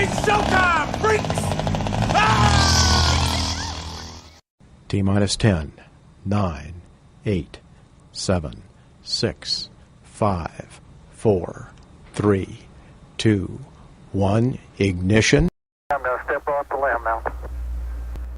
It's showtime, freaks! T-minus 10, 9, 8, 7, 6, 5, 4, 3, 2, 1, ignition. I'm going to step off the limb now.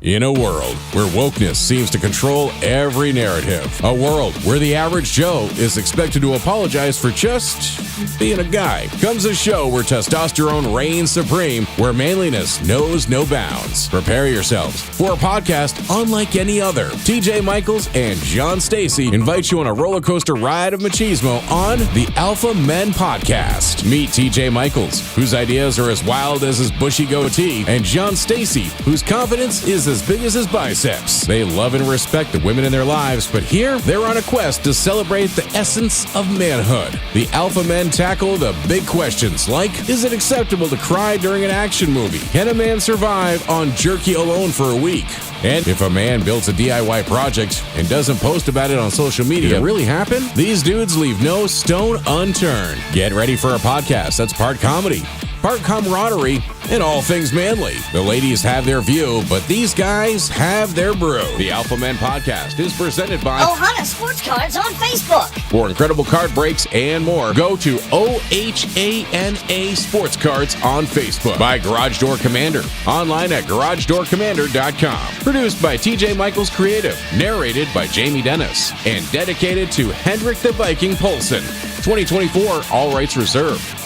In a world where wokeness seems to control every narrative, a world where the average Joe is expected to apologize for just being a guy, comes a show where testosterone reigns supreme, where manliness knows no bounds. Prepare yourselves for a podcast unlike any other. TJ Michaels and John Stacy invite you on a roller coaster ride of machismo on the Alpha Men Podcast. Meet TJ Michaels, whose ideas are as wild as his bushy goatee, and John Stacy, whose confidence is as big as his biceps. They love and respect the women in their lives, but here they're on a quest to celebrate the essence of manhood. The Alpha Men tackle the big questions like, is it acceptable to cry during an action movie? Can a man survive on jerky alone for a week? And if a man builds a DIY project and doesn't post about it on social media, did it really happen? These dudes leave no stone unturned. Get ready for a podcast that's part comedy, part camaraderie, and all things manly. The ladies have their view, but these guys have their brew. The Alpha Men Podcast is presented by Ohana Sports Cards on Facebook. For incredible card breaks and more, go to OHANA Sports Cards on Facebook. By Garage Door Commander, online at garagedoorcommander.com. Produced by TJ Michaels Creative, narrated by Jamie Dennis, and dedicated to Hendrik the Viking Poulsen. 2024, all rights reserved.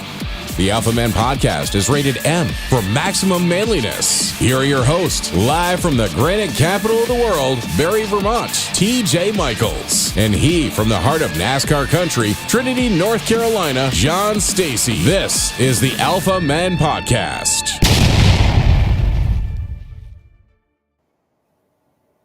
The Alpha Men Podcast is rated M for maximum manliness. Here are your hosts, live from the granite capital of the world, Barrie, Vermont, TJ Michaels. And he, from the heart of NASCAR country, Trinity, North Carolina, John Stacy. This is the Alpha Men Podcast.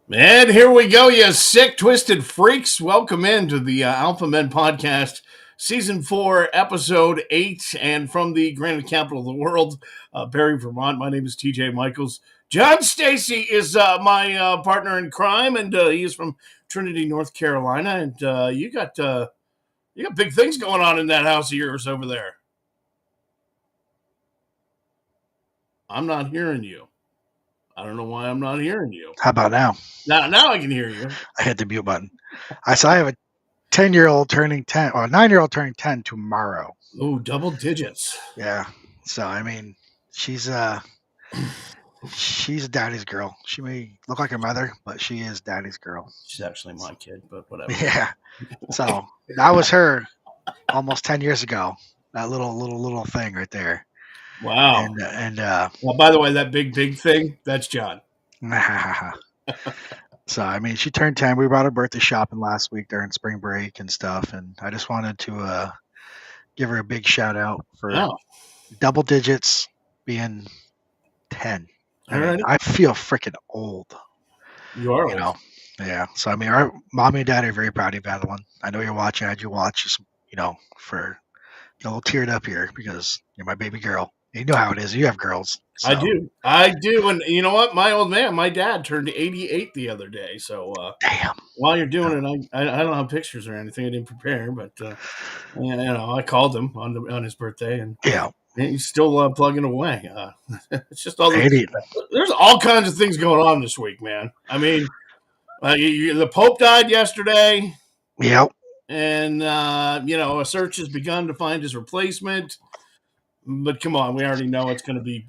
And here we go, you sick, twisted freaks. Welcome into the Alpha Men Podcast. Season 4, Episode 8, and from the granite capital of the world, Barrie, Vermont. My name is TJ Michaels. John Stacy is my partner in crime, and he is from Trinity, North Carolina. And you got big things going on in that house of yours over there. I'm not hearing you. I don't know why I'm not hearing you. How about now? Now I can hear you. I hit the mute button. I have a 10-year-old turning 10, or a 9-year-old turning 10 tomorrow. Oh, double digits. Yeah. So, I mean, she's daddy's girl. She may look like her mother, but she is daddy's girl. She's actually my kid, but whatever. Yeah. So, that was her almost 10 years ago. That little thing right there. Wow. And well, by the way, that big thing, that's John. So, I mean, she turned 10. We brought her birthday shopping last week during spring break and stuff. And I just wanted to give her a big shout out for double digits being 10. I feel freaking old. You are, you know. Yeah. So, I mean, our mommy and dad are very proud of that one. I know you're watching. I had you watch, just, for a little teared up here because you're my baby girl. You know how it is. You have girls. So. I do. And you know what? My old man, my dad turned 88 the other day. So damn. While you're doing it, I don't have pictures or anything. I didn't prepare, but I called him on his birthday, and he's still plugging away. It's just all there's all kinds of things going on this week, man. I mean, the Pope died yesterday. Yep. And a search has begun to find his replacement. But come on, we already know it's going to be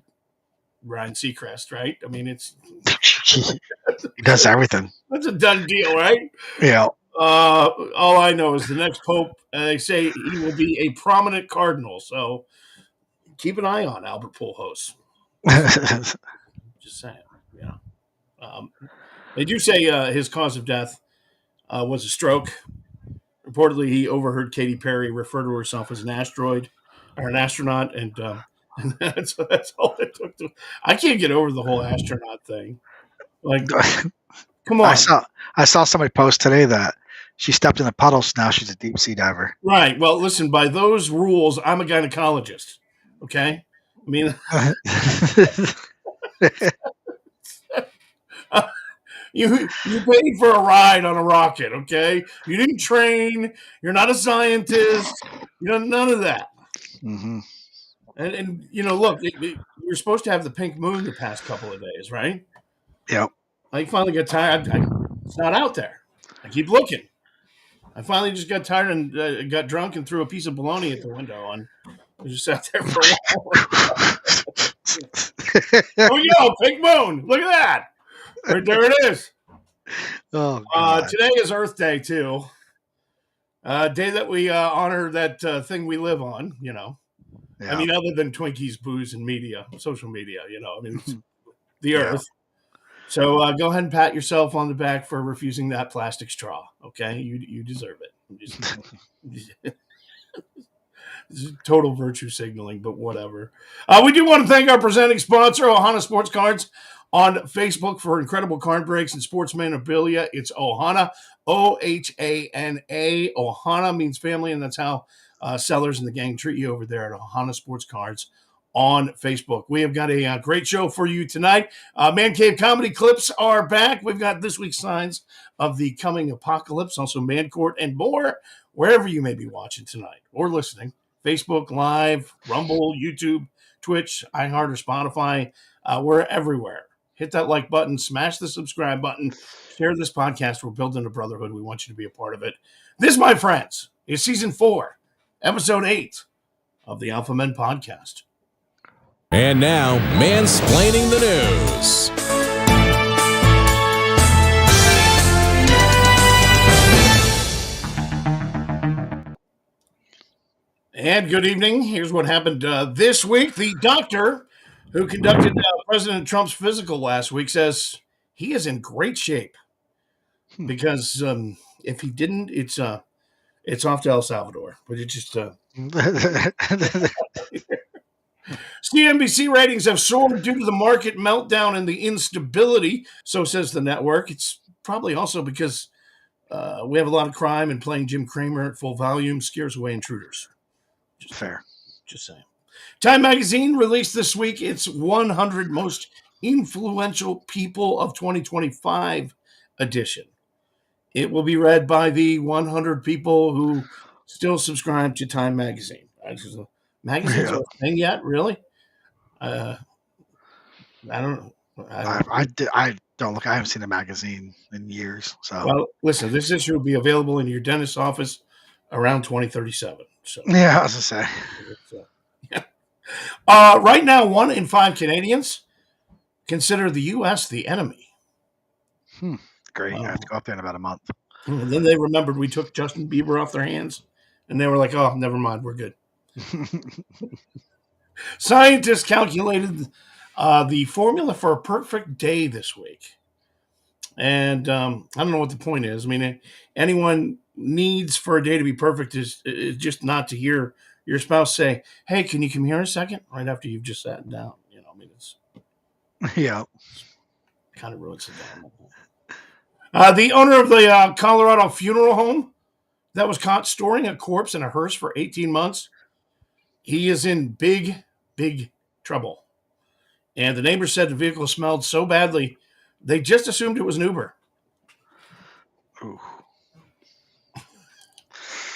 Ryan Seacrest, right? I mean, he does everything. That's a done deal, right? Yeah. All I know is the next Pope, they say he will be a prominent cardinal. So keep an eye on Albert Pujols. Just saying, they do say his cause of death was a stroke. Reportedly, he overheard Katy Perry refer to herself as an asteroid. Or an astronaut, and that's all it took. I can't get over the whole astronaut thing. Like, come on! I saw somebody post today that she stepped in a puddle, so now she's a deep sea diver. Right. Well, listen. By those rules, I'm a gynecologist. Okay. I mean, you paid for a ride on a rocket. Okay. You didn't train. You're not a scientist. None of that. Mm-hmm. And look, we're were supposed to have the pink moon the past couple of days, right? Yep. I finally got tired. It's not out there. I keep looking. I finally just got tired and got drunk and threw a piece of bologna at the window, and I just sat there for a while. Oh, yo, pink moon! Look at that! Right there it is. Oh, God. Today is Earth Day too. Day that we honor that thing we live on. Yeah. I mean, other than Twinkies, booze, and media, social media. I mean, it's the Earth. So go ahead and pat yourself on the back for refusing that plastic straw. Okay, you deserve it. This is total virtue signaling, but whatever. We do want to thank our presenting sponsor, Ohana Sports Cards, on Facebook for incredible card breaks and sports memorabilia. It's Ohana, Ohana. Ohana means family, and that's how sellers and the gang treat you over there at Ohana Sports Cards on Facebook. We have got a great show for you tonight. Man Cave Comedy Clips are back. We've got this week's signs of the coming apocalypse, also Man Court and more, wherever you may be watching tonight or listening. Facebook Live, Rumble, YouTube, Twitch, iHeart, or Spotify. We're everywhere. Hit that like button, smash the subscribe button, share this podcast. We're building a brotherhood. We want you to be a part of it. This, my friends, is Season 4, Episode 8 of the Alpha Men Podcast. And now, Mansplaining the News. And good evening. Here's what happened this week. The doctor who conducted President Trump's physical last week says he is in great shape because if he didn't, it's off to El Salvador. But it just CNBC ratings have soared due to the market meltdown and the instability. So says the network. It's probably also because we have a lot of crime, and playing Jim Cramer at full volume scares away intruders. Fair. Just saying. Time Magazine released this week its 100 Most Influential People of 2025 edition. It will be read by the 100 people who still subscribe to Time Magazine. Magazines are a thing yet? Really? I don't know. I don't look. I haven't seen a magazine in years. So, well, listen. This issue will be available in your dentist's office around 2037. So, yeah, I was gonna say. Right now, 1 in 5 Canadians consider the U.S. the enemy. Great. I have to go up there in about a month. And then they remembered we took Justin Bieber off their hands, and they were like, "Oh, never mind, we're good." Scientists calculated the formula for a perfect day this week. And I don't know what the point is. I mean, anyone needs for a day to be perfect is just not to hear your spouse say, "Hey, can you come here a second?" right after you've just sat down. I mean, it's kind of ruins the day. The owner of the Colorado funeral home that was caught storing a corpse in a hearse for 18 months, he is in big, big trouble. And the neighbors said the vehicle smelled so badly, they just assumed it was an Uber. Ooh.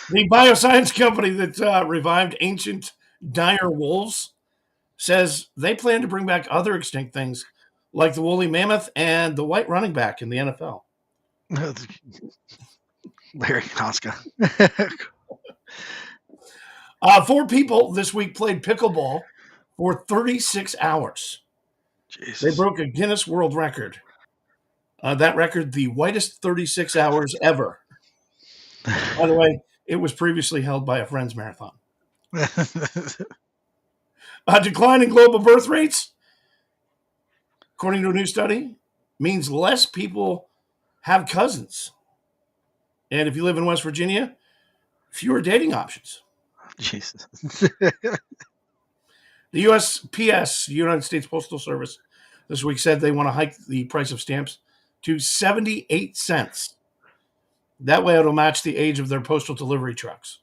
The bioscience company that revived ancient dire wolves says they plan to bring back other extinct things like the woolly mammoth and the white running back in the NFL. Larry Koska. 4 people this week played pickleball for 36 hours. Jesus. They broke a Guinness World Record. That record, the whitest 36 hours ever. By the way, it was previously held by a Friends marathon. A decline in global birth rates, according to a new study, means less people have cousins. And if you live in West Virginia, fewer dating options. Jesus. The USPS, United States Postal Service, this week said they want to hike the price of stamps to 78 cents. That way it'll match the age of their postal delivery trucks.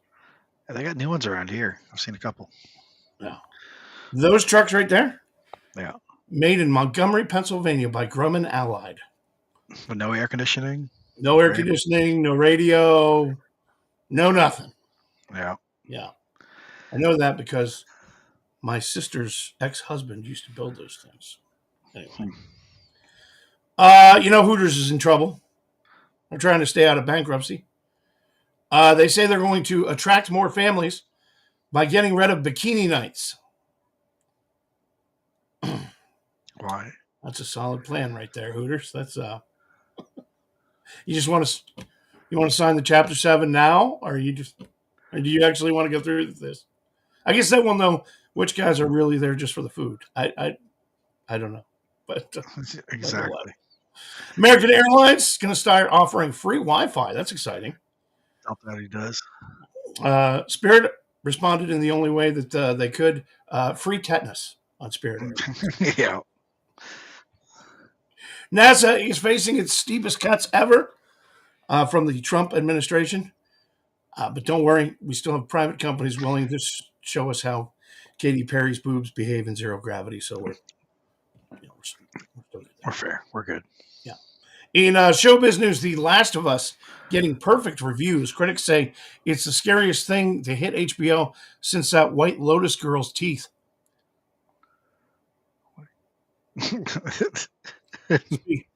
Yeah, they got new ones around here. I've seen a couple. Yeah. Those trucks right there? Yeah. Made in Montgomery, Pennsylvania by Grumman Allied. With no air conditioning? No air conditioning, no radio, no nothing. Yeah. Yeah. I know that because My sister's ex-husband used to build those things. Anyway. Hooters is in trouble. They're trying to stay out of bankruptcy. They say they're going to attract more families by getting rid of bikini nights. Why? That's a solid plan right there, Hooters. That's you just want to sign the Chapter 7 now, or do you actually want to go through with this? I guess that we'll know which guys are really there just for the food. I don't know, but exactly. American Airlines is going to start offering free Wi-Fi. That's exciting. Not that he does. Spirit responded in the only way that they could. Free tetanus on Spirit Airlines. Yeah. NASA is facing its steepest cuts ever from the Trump administration. But don't worry, we still have private companies willing to show us how Katy Perry's boobs behave in zero gravity. So we're still good. We're fair. We're good. Yeah. In showbiz news, The Last of Us getting perfect reviews. Critics say it's the scariest thing to hit HBO since that White Lotus girl's teeth.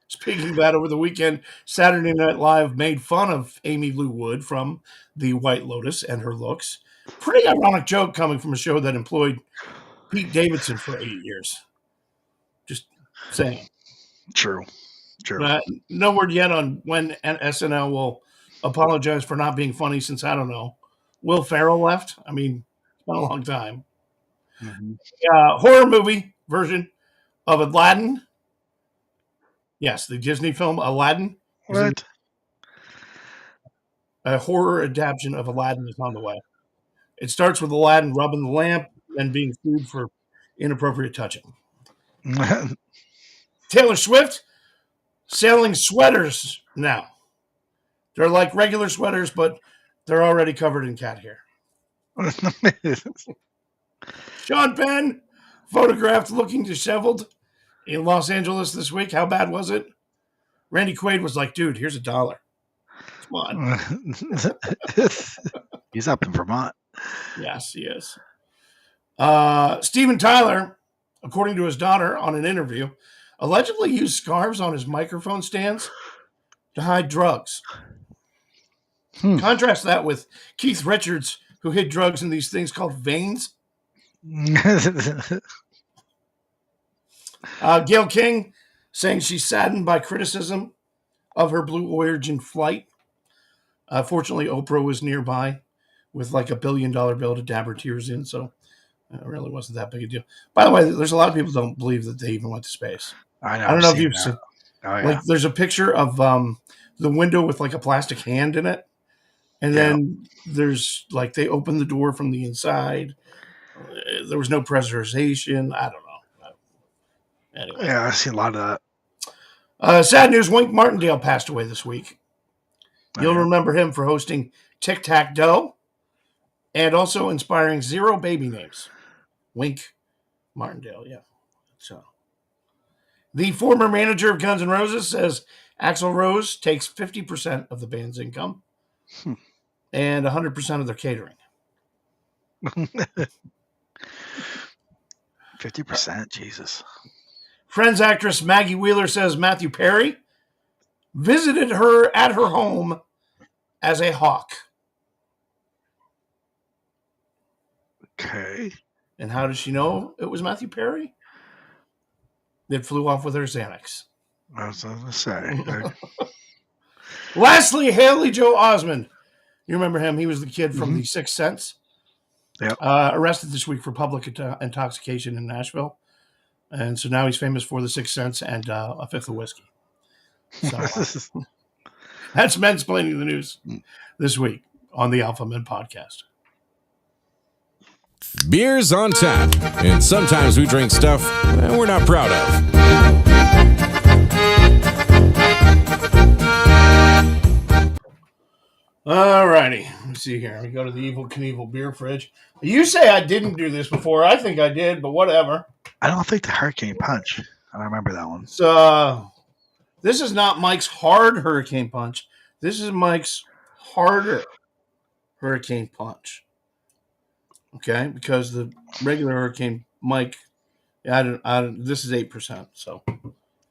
Speaking of that, over the weekend, Saturday Night Live made fun of Amy Lou Wood from The White Lotus and her looks. Pretty ironic joke coming from a show that employed Pete Davidson for 8 years. Just saying. True. No word yet on when SNL will apologize for not being funny since, I don't know, Will Ferrell left. I mean, it's been a long time. Mm-hmm. Horror movie version of Aladdin. Yes, the Disney film Aladdin. What? A horror adaptation of Aladdin is on the way. It starts with Aladdin rubbing the lamp and being sued for inappropriate touching. Taylor Swift selling sweaters now. They're like regular sweaters, but they're already covered in cat hair. Sean Penn photographed looking disheveled in Los Angeles this week. How bad was it? Randy Quaid was like, dude, here's $1. Come on. He's up in Vermont. Yes, he is. Steven Tyler, according to his daughter on an interview, allegedly used scarves on his microphone stands to hide drugs. Contrast that with Keith Richards, who hid drugs in these things called veins. Gail King saying she's saddened by criticism of her Blue Origin flight. Fortunately, Oprah was nearby with like $1 billion bill to dab her tears in, so it really wasn't that big a deal. By the way, there's a lot of people who don't believe that they even went to space. I don't know if you've seen. Oh, yeah. Like, there's a picture of the window with like a plastic hand in it, and then there's like they open the door from the inside. There was no pressurization. I don't know. Anyway. Yeah, I've seen a lot of that. Sad news, Wink Martindale passed away this week. You'll remember him for hosting Tic Tac Dough and also inspiring 0 baby names. Wink Martindale, yeah. So, the former manager of Guns N' Roses says Axl Rose takes 50% of the band's income and 100% of their catering. 50%, Jesus. Friends actress Maggie Wheeler says Matthew Perry visited her at her home as a hawk. Okay. And how does she know it was Matthew Perry? It flew off with her Xanax. I was going to say. Lastly, Haley Joe Osment. You remember him? He was the kid from The Sixth Sense. Yep. Arrested this week for public intoxication in Nashville. And so now he's famous for The Sixth Sense and a fifth of whiskey. So that's Mansplaining the News this week on the Alpha Men Podcast. Beer's on tap, and sometimes we drink stuff we're not proud of. All righty. Let's see here. We go to the Evil Knievel beer fridge. You say I didn't do this before. I think I did, but whatever. I don't think the Hurricane Punch. I don't remember that one. So this is not Mike's hard Hurricane Punch. This is Mike's harder Hurricane Punch. Okay, because the regular Hurricane Mike, I don't. This is 8%, so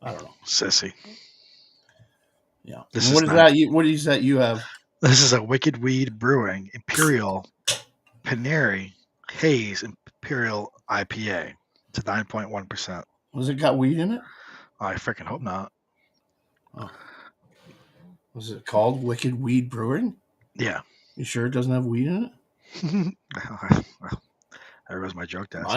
I don't know. Sissy. Yeah. This What is is not, that? What is that you have? This is a Wicked Weed Brewing Imperial Paneri Haze Imperial IPA. It's a 9.1%. Was it got weed in it? I freaking hope not. Oh. Was it called Wicked Weed Brewing? Yeah. You sure it doesn't have weed in it? There goes my joke test.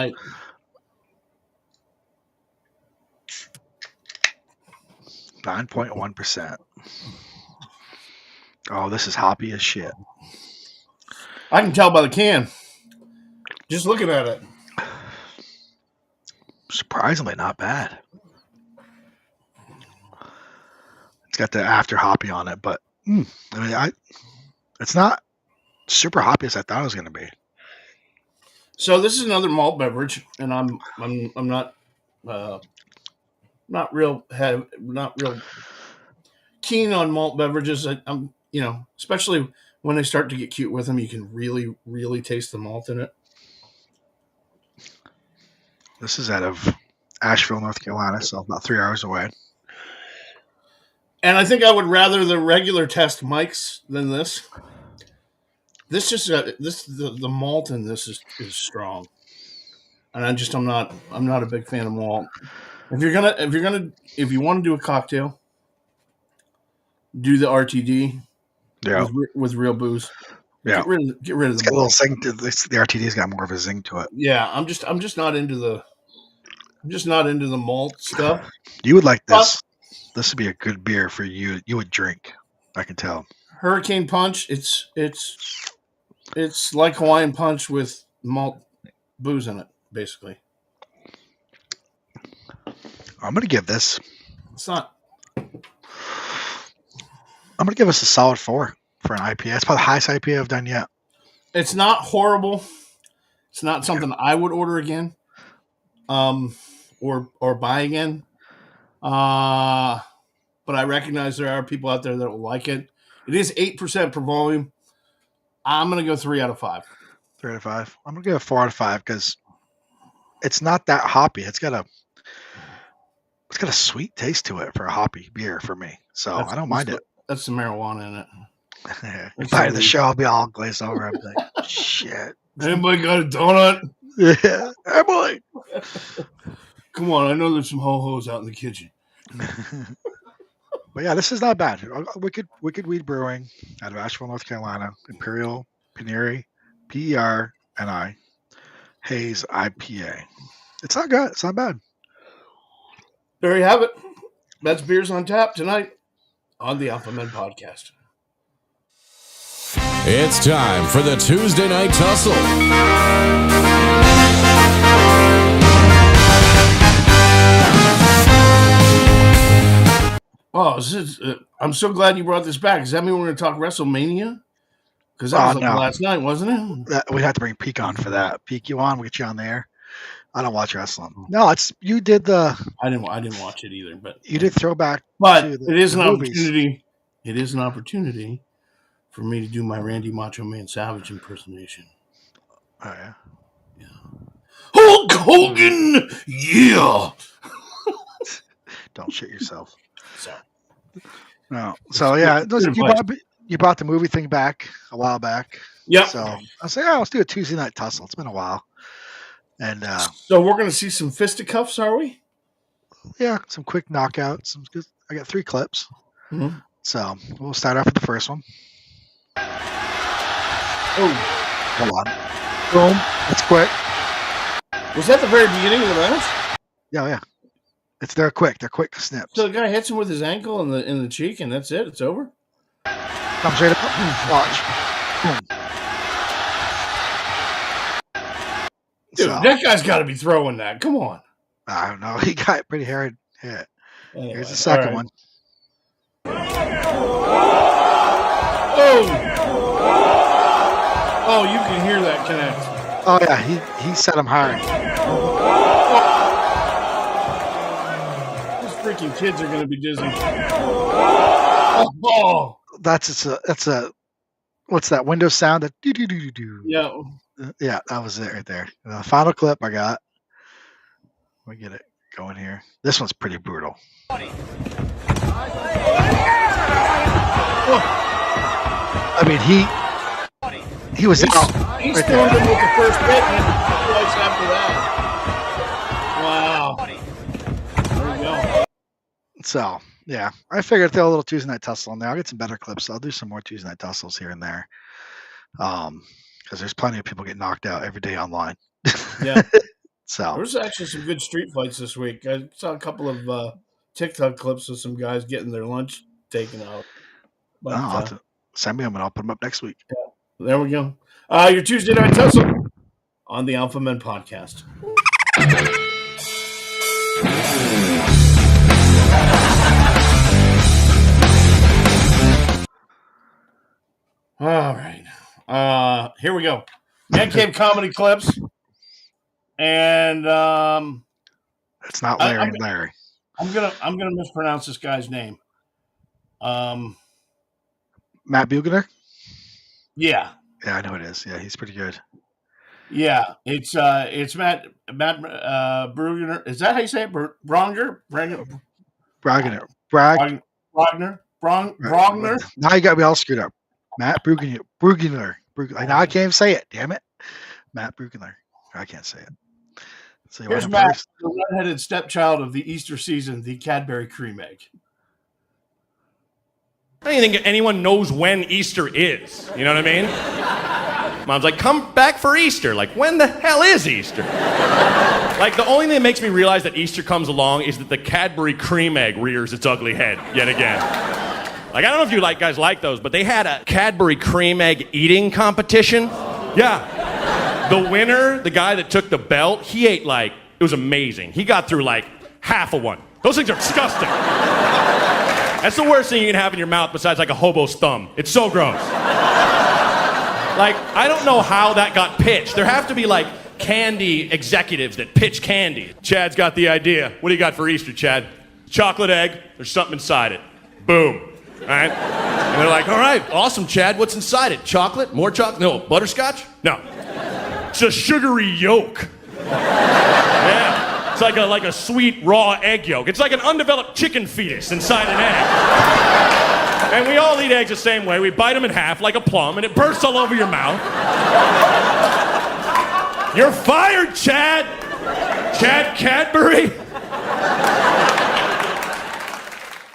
9.1%. Oh, this is hoppy as shit. I can tell by the can. Just looking at it. Surprisingly not bad. It's got the after hoppy on it, but it's not super hoppy as I thought it was going to be. So this is another malt beverage, and I'm not real keen on malt beverages. I'm especially when they start to get cute with them, you can really, really taste the malt in it. This is out of Asheville, North Carolina, so about 3 hours away. And I think I would rather the regular test Mike's than this. This just the malt in this is strong, and I'm not a big fan of malt. If you want to do a cocktail, do the RTD with real booze. Yeah, get rid of the malt. A little zing to this. The RTD's got more of a zing to it. Yeah, I'm just not into the malt stuff. You would like this. This would be a good beer for you. You would drink. I can tell. Hurricane Punch. It's like Hawaiian Punch with malt booze in it, basically. I'm gonna give this. It's not. I'm gonna give us a solid 4 for an IPA. It's probably the highest IPA I've done yet. It's not horrible. It's not something I would order again, or buy again. But I recognize there are people out there that will like it. It is 8% per volume. I'm going to go 3 out of 5. 3 out of 5. I'm going to go 4 out of 5 because it's not that hoppy. It's got a sweet taste to it for a hoppy beer for me. So I don't mind it. That's the marijuana in it. By the show, I'll be all glazed over. I'll be like, shit. Anybody got a donut? Yeah. Emily. Come on. I know there's some ho-hos out in the kitchen. But yeah, this is not bad. Wicked Weed Brewing out of Asheville, North Carolina. Imperial Paneri, PERNI, Haze IPA. It's not good. It's not bad. There you have it. That's Beers on Tap tonight on the Alpha Men Podcast. It's time for the Tuesday Night Tussle. Oh, I'm so glad you brought this back. Does that mean we're going to talk WrestleMania? Because that was last night, wasn't it? We'd have to bring Peak on for that. Peak, you on? We'll get you on there. I don't watch wrestling. No, you did the. I didn't watch it either, but you did throwback. But it is an opportunity. It is an opportunity for me to do my Randy Macho Man Savage impersonation. Oh yeah. Yeah. Hulk Hogan, yeah. Don't shit yourself. Sorry. No. So yeah, you brought the movie thing back a while back. Yeah. So I was like, let's do a Tuesday Night Tussle. It's been a while. And so we're gonna see some fisticuffs, are we? Yeah, some quick knockouts. I got 3 clips. Mm-hmm. So we'll start off with the first one. Oh, hold on. Boom. That's quick. Was that the very beginning of the match? Yeah. They're quick. They're quick snips. So the guy hits him with his ankle in the cheek, and that's it. It's over. Comes right up. Watch. Boom. Dude, that guy's got to be throwing that. Come on. I don't know. He got pretty hard hit. Anyway, here's the second one. Oh, you can hear that connect. Oh yeah, he set him hard. These freaking kids are going to be dizzy. That's a what's that Windows sound? That do do do do do. Yeah. Yeah, that was it right there. The final clip I got. Let me get it going here. This one's pretty brutal. I mean, he was out. He right stormed there. him with the first hit and twice after that. Wow. There you go. So, yeah, I figured throw a little Tuesday Night Tussle in there. I'll get some better clips. I'll do some more Tuesday Night Tussles here and there. Because there's plenty of people get knocked out every day online. Yeah. So there's actually some good street fights this week. I saw a couple of TikTok clips of some guys getting their lunch taken out. But, I'll have to send me them and I'll put them up next week. Yeah, there we go. Your Tuesday Night Tussle on the Alpha Men Podcast. All right. Here we go. Man Cave comedy clips. And it's not Larry. Larry. I'm gonna mispronounce this guy's name. Matt Bugener? Yeah. Yeah, I know it is. Yeah, he's pretty good. Yeah, it's Matt Brugner. Is that how you say it? Brogner? Brogner. Now you got me all screwed up. Matt Brugner. Now I can't even say it. Damn it. Matt Brugner. I can't say it. So here's Matt, first? The redheaded stepchild of the Easter season, the Cadbury cream egg. I don't even think anyone knows when Easter is. You know what I mean? Mom's like, come back for Easter. Like, when the hell is Easter? Like, the only thing that makes me realize that Easter comes along is that the Cadbury cream egg rears its ugly head yet again. Like, I don't know if you guys like those, but they had a Cadbury cream egg eating competition. Yeah. The winner, the guy that took the belt, he ate it was amazing. He got through half of one. Those things are disgusting. That's the worst thing you can have in your mouth besides a hobo's thumb. It's so gross. I don't know how that got pitched. There have to be candy executives that pitch candy. Chad's got the idea. What do you got for Easter, Chad? Chocolate egg. There's something inside it. Boom. All right? And they're like, all right, awesome, Chad. What's inside it? Chocolate? More chocolate? No. Butterscotch? No. It's a sugary yolk. Yeah. It's like a sweet raw egg yolk. It's like an undeveloped chicken fetus inside an egg. And we all eat eggs the same way. We bite them in half like a plum, and it bursts all over your mouth. You're fired, Chad. Chad Cadbury.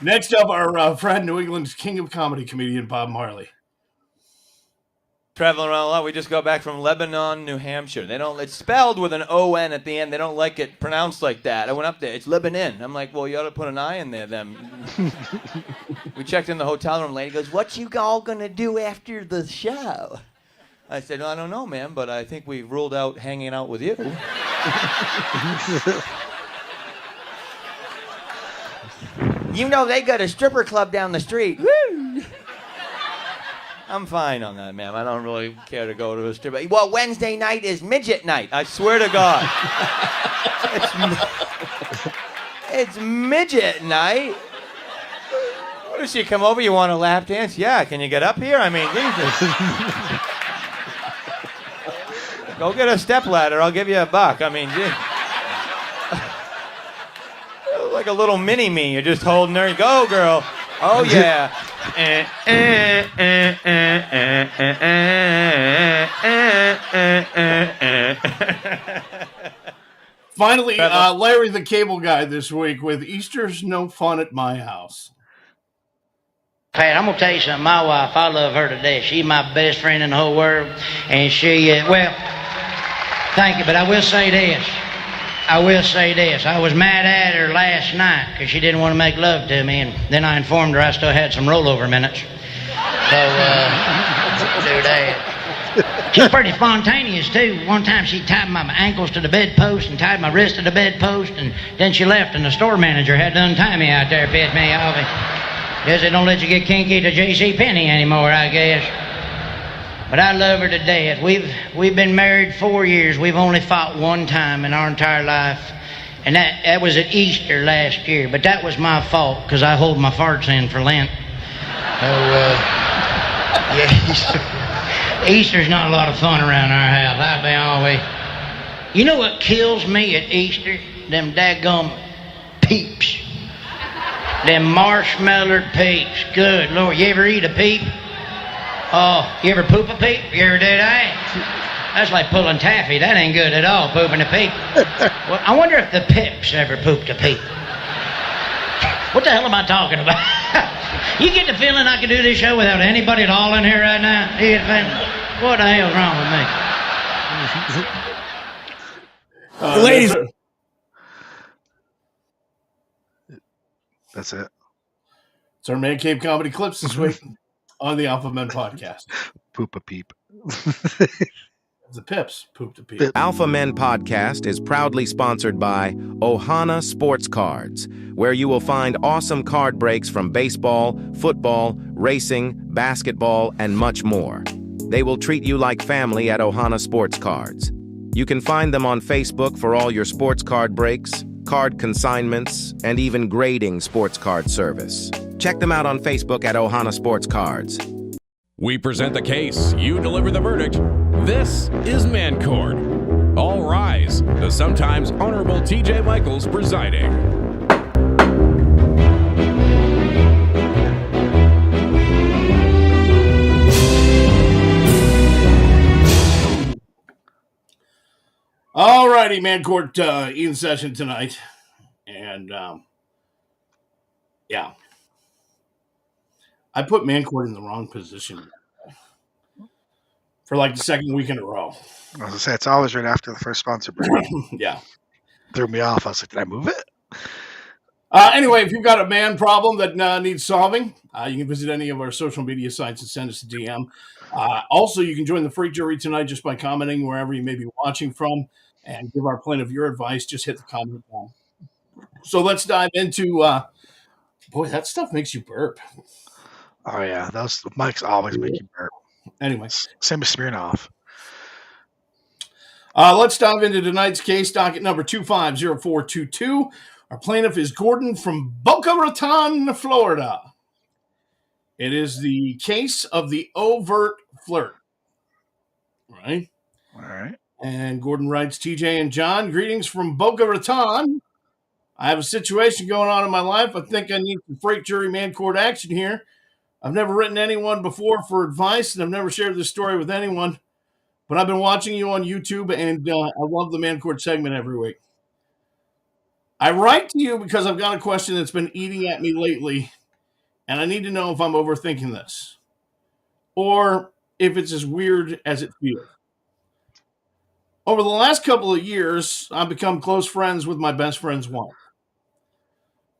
Next up, our friend, New England's king of comedy comedian, Bob Marley. Traveling around a lot. We just got back from Lebanon, New Hampshire. It's spelled with an O-N at the end. They don't like it pronounced like that. I went up there. It's Lebanon. I'm like, well, you ought to put an I in there then. We checked in the hotel room. Lady goes, what you all going to do after the show? I said, I don't know, ma'am, but I think we ruled out hanging out with you. You know they got a stripper club down the street. Woo! I'm fine on that, ma'am. I don't really care to go to a stripper. Well, Wednesday night is midget night. I swear to God. It's midget night. What does she come over? You want a lap dance? Yeah. Can you get up here? I mean, Jesus. Go get a stepladder. I'll give you $1. I mean, like a little mini-me. You're just holding her. Go, girl. Oh, yeah. Finally, Larry the Cable Guy this week with Easter's No Fun at My House. Pat, I'm going to tell you something. My wife, I love her to death. She's my best friend in the whole world. And she, thank you, but I will say this. I was mad at her last night because she didn't want to make love to me, and then I informed her I still had some rollover minutes. So, do that. She's pretty spontaneous, too. One time she tied my ankles to the bedpost and tied my wrist to the bedpost, and then she left, and the store manager had to untie me out there, pissed me off. Guess they don't let you get kinky to J.C. Penney anymore, I guess. But I love her to death. We've been married 4 years. We've only fought one time in our entire life. And that was at Easter last year. But that was my fault because I hold my farts in for Lent. So, yeah. Easter's not a lot of fun around our house. I'll be always. You know what kills me at Easter? Them daggum peeps. Them marshmallow peeps. Good Lord. You ever eat a peep? Oh, you ever poop a peep? You ever do that? That's like pulling taffy. That ain't good at all, pooping a peep. Well, I wonder if the pips ever pooped a peep. What the hell am I talking about? You get the feeling I could do this show without anybody at all in here right now? You get the feeling? What the hell's wrong with me? Ladies. That's it. It's our Man Cave Comedy Clips this week on the Alpha Men Podcast. Poop a peep. The Pips pooped a peep. Alpha Men Podcast is proudly sponsored by Ohana Sports Cards, where you will find awesome card breaks from baseball, football, racing, basketball, and much more. They will treat you like family at Ohana Sports Cards. You can find them on Facebook for all your sports card breaks, card consignments, and even grading sports card service. Check them out on Facebook at Ohana Sports Cards. We present the case, you deliver the verdict. This is Man Court. All rise. The sometimes Honorable T.J. Michaels presiding. All righty, Man Court in session tonight. And, yeah. I put Man Court in the wrong position for like the second week in a row. I was going to say, it's always right after the first sponsor break. Yeah. Threw me off. I was like, did I move it? Anyway, if you've got a man problem that needs solving, you can visit any of our social media sites and send us a DM. Also, you can join the freak jury tonight just by commenting wherever you may be watching from and give our plaintiff your advice. Just hit the comment button. So let's dive into, boy, that stuff makes you burp. Oh, yeah. Those mics always make you burp. Anyway. Same as Smirnoff. Let's dive into tonight's case, docket number 250422. Our plaintiff is Gordon from Boca Raton, Florida. It is the case of the overt flirt. Right? All right. And Gordon writes, TJ and John, greetings from Boca Raton. I have a situation going on in my life. I think I need some freak jury man court action here. I've never written anyone before for advice, and I've never shared this story with anyone. But I've been watching you on YouTube, and I love the Man Court segment every week. I write to you because I've got a question that's been eating at me lately, and I need to know if I'm overthinking this or if it's as weird as it feels. Over the last couple of years, I've become close friends with my best friend's wife.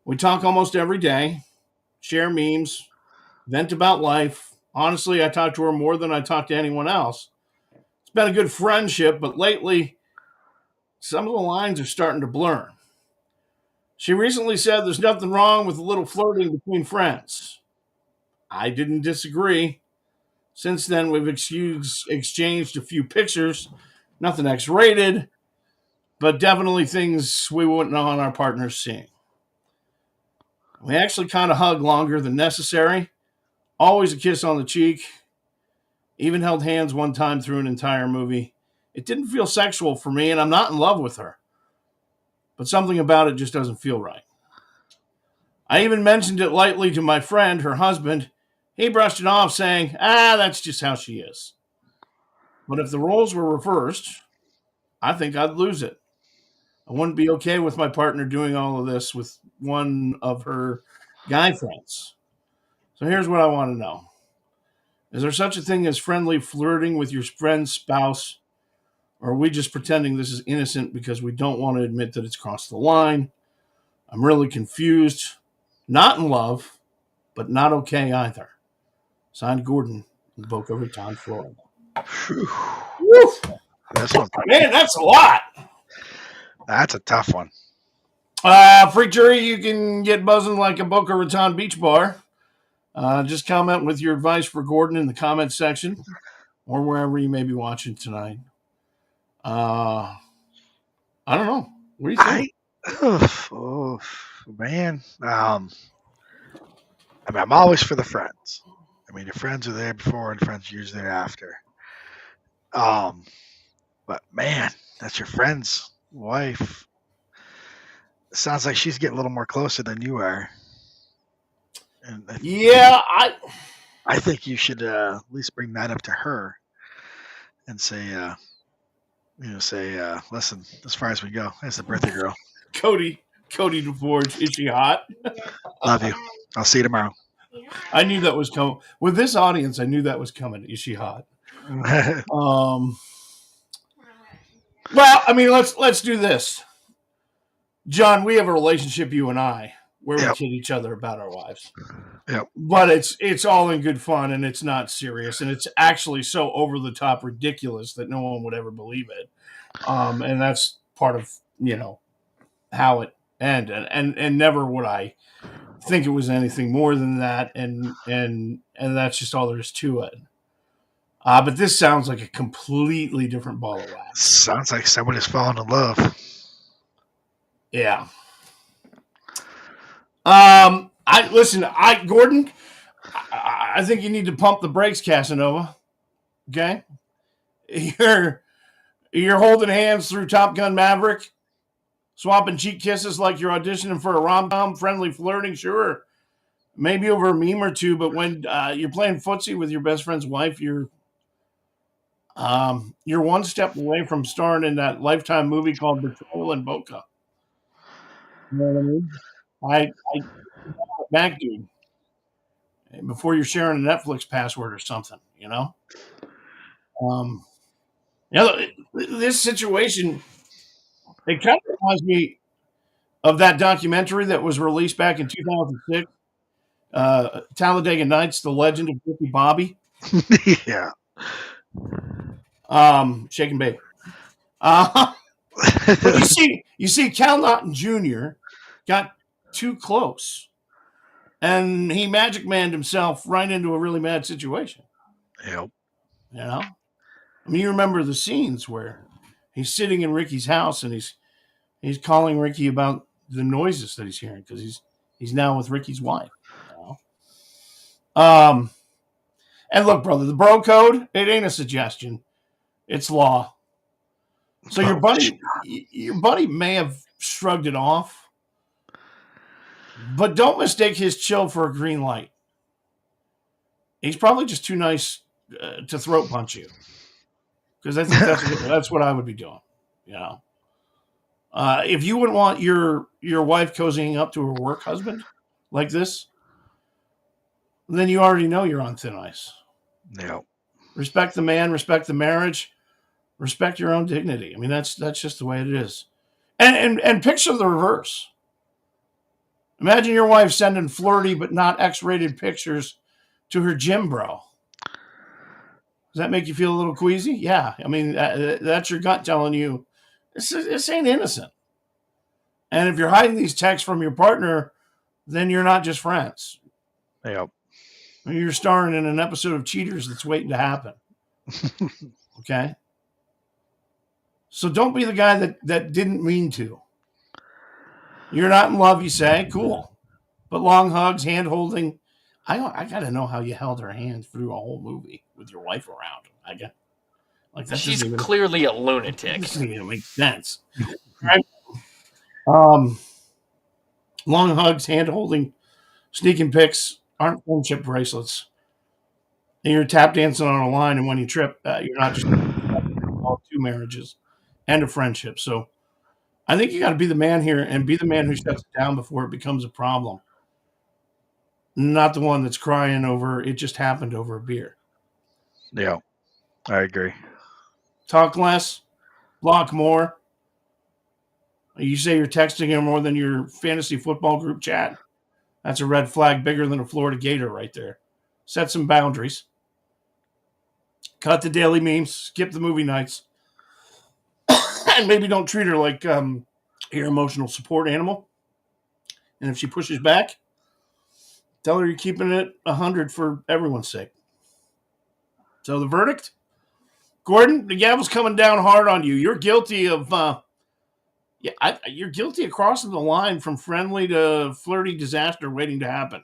We talk almost every day, share memes, vent about life. Honestly, I talk to her more than I talk to anyone else. It's been a good friendship, but lately, some of the lines are starting to blur. She recently said there's nothing wrong with a little flirting between friends. I didn't disagree. Since then, we've exchanged a few pictures, nothing X-rated, but definitely things we wouldn't want our partners seeing. We actually kind of hug longer than necessary. Always a kiss on the cheek. Even held hands one time through an entire movie. It didn't feel sexual for me, and I'm not in love with her. But something about it just doesn't feel right. I even mentioned it lightly to my friend, her husband. He brushed it off, saying, that's just how she is. But if the roles were reversed, I think I'd lose it. I wouldn't be okay with my partner doing all of this with one of her guy friends. So here's what I want to know. Is there such a thing as friendly flirting with your friend's spouse? Or are we just pretending this is innocent because we don't want to admit that it's crossed the line? I'm really confused. Not in love, but not okay either. Signed, Gordon in Boca Raton, Florida. Woof. Man, that's a lot. That's a tough one. Freak jury, you can get buzzing like a Boca Raton beach bar. Just comment with your advice for Gordon in the comment section or wherever you may be watching tonight. I don't know. What do you think? Man. I mean, I'm always for the friends. I mean, your friends are there before and friends are usually there after. But man, that's your friend's wife. Sounds like she's getting a little more closer than you are. And I think you should at least bring that up to her and say, listen, as far as we go, that's the birthday girl. Cody DeForge, is she hot? Love you. I'll see you tomorrow. I knew that was coming. With this audience, I knew that was coming. Is she hot? Well, I mean, let's do this. John, we have a relationship, you and I, where we kid each other about our wives. Yep. But it's all in good fun, and it's not serious, and it's actually so over the top ridiculous that no one would ever believe it. And that's part of how it ended, and never would I think it was anything more than that, and that's just all there is to it. But this sounds like a completely different ball of wax. Sounds like somebody's fallen in love. Yeah. Gordon, I think you need to pump the brakes, Casanova. Okay? You're holding hands through Top Gun Maverick, swapping cheek kisses like you're auditioning for a rom-com, friendly flirting, sure. Maybe over a meme or two, but when you're playing footsie with your best friend's wife, you're one step away from starring in that Lifetime movie called Betrayal in Boca. You know what I mean? I back, dude. Before you're sharing a Netflix password or something, this situation, it kind of reminds me of that documentary that was released back in 2006, Talladega Nights: The Legend of Ricky Bobby. Yeah. Shake and bake. But you see, Cal Naughton Jr. got too close, and he magic manned himself right into a really mad situation. Yep. I mean, you remember the scenes where he's sitting in Ricky's house and he's calling Ricky about the noises that he's hearing because he's now with Ricky's wife. And look, brother, the bro code, it ain't a suggestion. It's law. So your buddy may have shrugged it off, but don't mistake his chill for a green light. He's probably just too nice to throat punch you, because I think that's what I would be doing. If you wouldn't want your wife cozying up to her work husband like this, then you already know you're on thin ice. Yeah. Respect the man, respect the marriage, respect your own dignity. I mean, that's just the way it is. And picture the reverse. Imagine your wife sending flirty but not X-rated pictures to her gym bro. Does that make you feel a little queasy? Yeah. I mean, that's your gut telling you this ain't innocent. And if you're hiding these texts from your partner, then you're not just friends. Yep. You're starring in an episode of Cheaters that's waiting to happen. Okay? So don't be the guy that didn't mean to. You're not in love, you say. Cool. But long hugs, hand holding. I got to know how you held her hand through a whole movie with your wife around. She's clearly a lunatic. That doesn't even make sense. Right? Long hugs, hand holding, sneaking pics aren't friendship bracelets. And you're tap dancing on a line, and when you trip, you're not just all two marriages and a friendship. So I think you got to be the man here and be the man who shuts it down before it becomes a problem. Not the one that's crying over it just happened over a beer. Yeah, I agree. Talk less, block more. You say you're texting him more than your fantasy football group chat. That's a red flag bigger than a Florida Gator right there. Set some boundaries. Cut the daily memes. Skip the movie nights. And maybe don't treat her like your emotional support animal. And if she pushes back, tell her you're keeping it 100 for everyone's sake. So the verdict? Gordon, the gavel's coming down hard on you. You're guilty of... you're guilty of crossing the line from friendly to flirty disaster waiting to happen.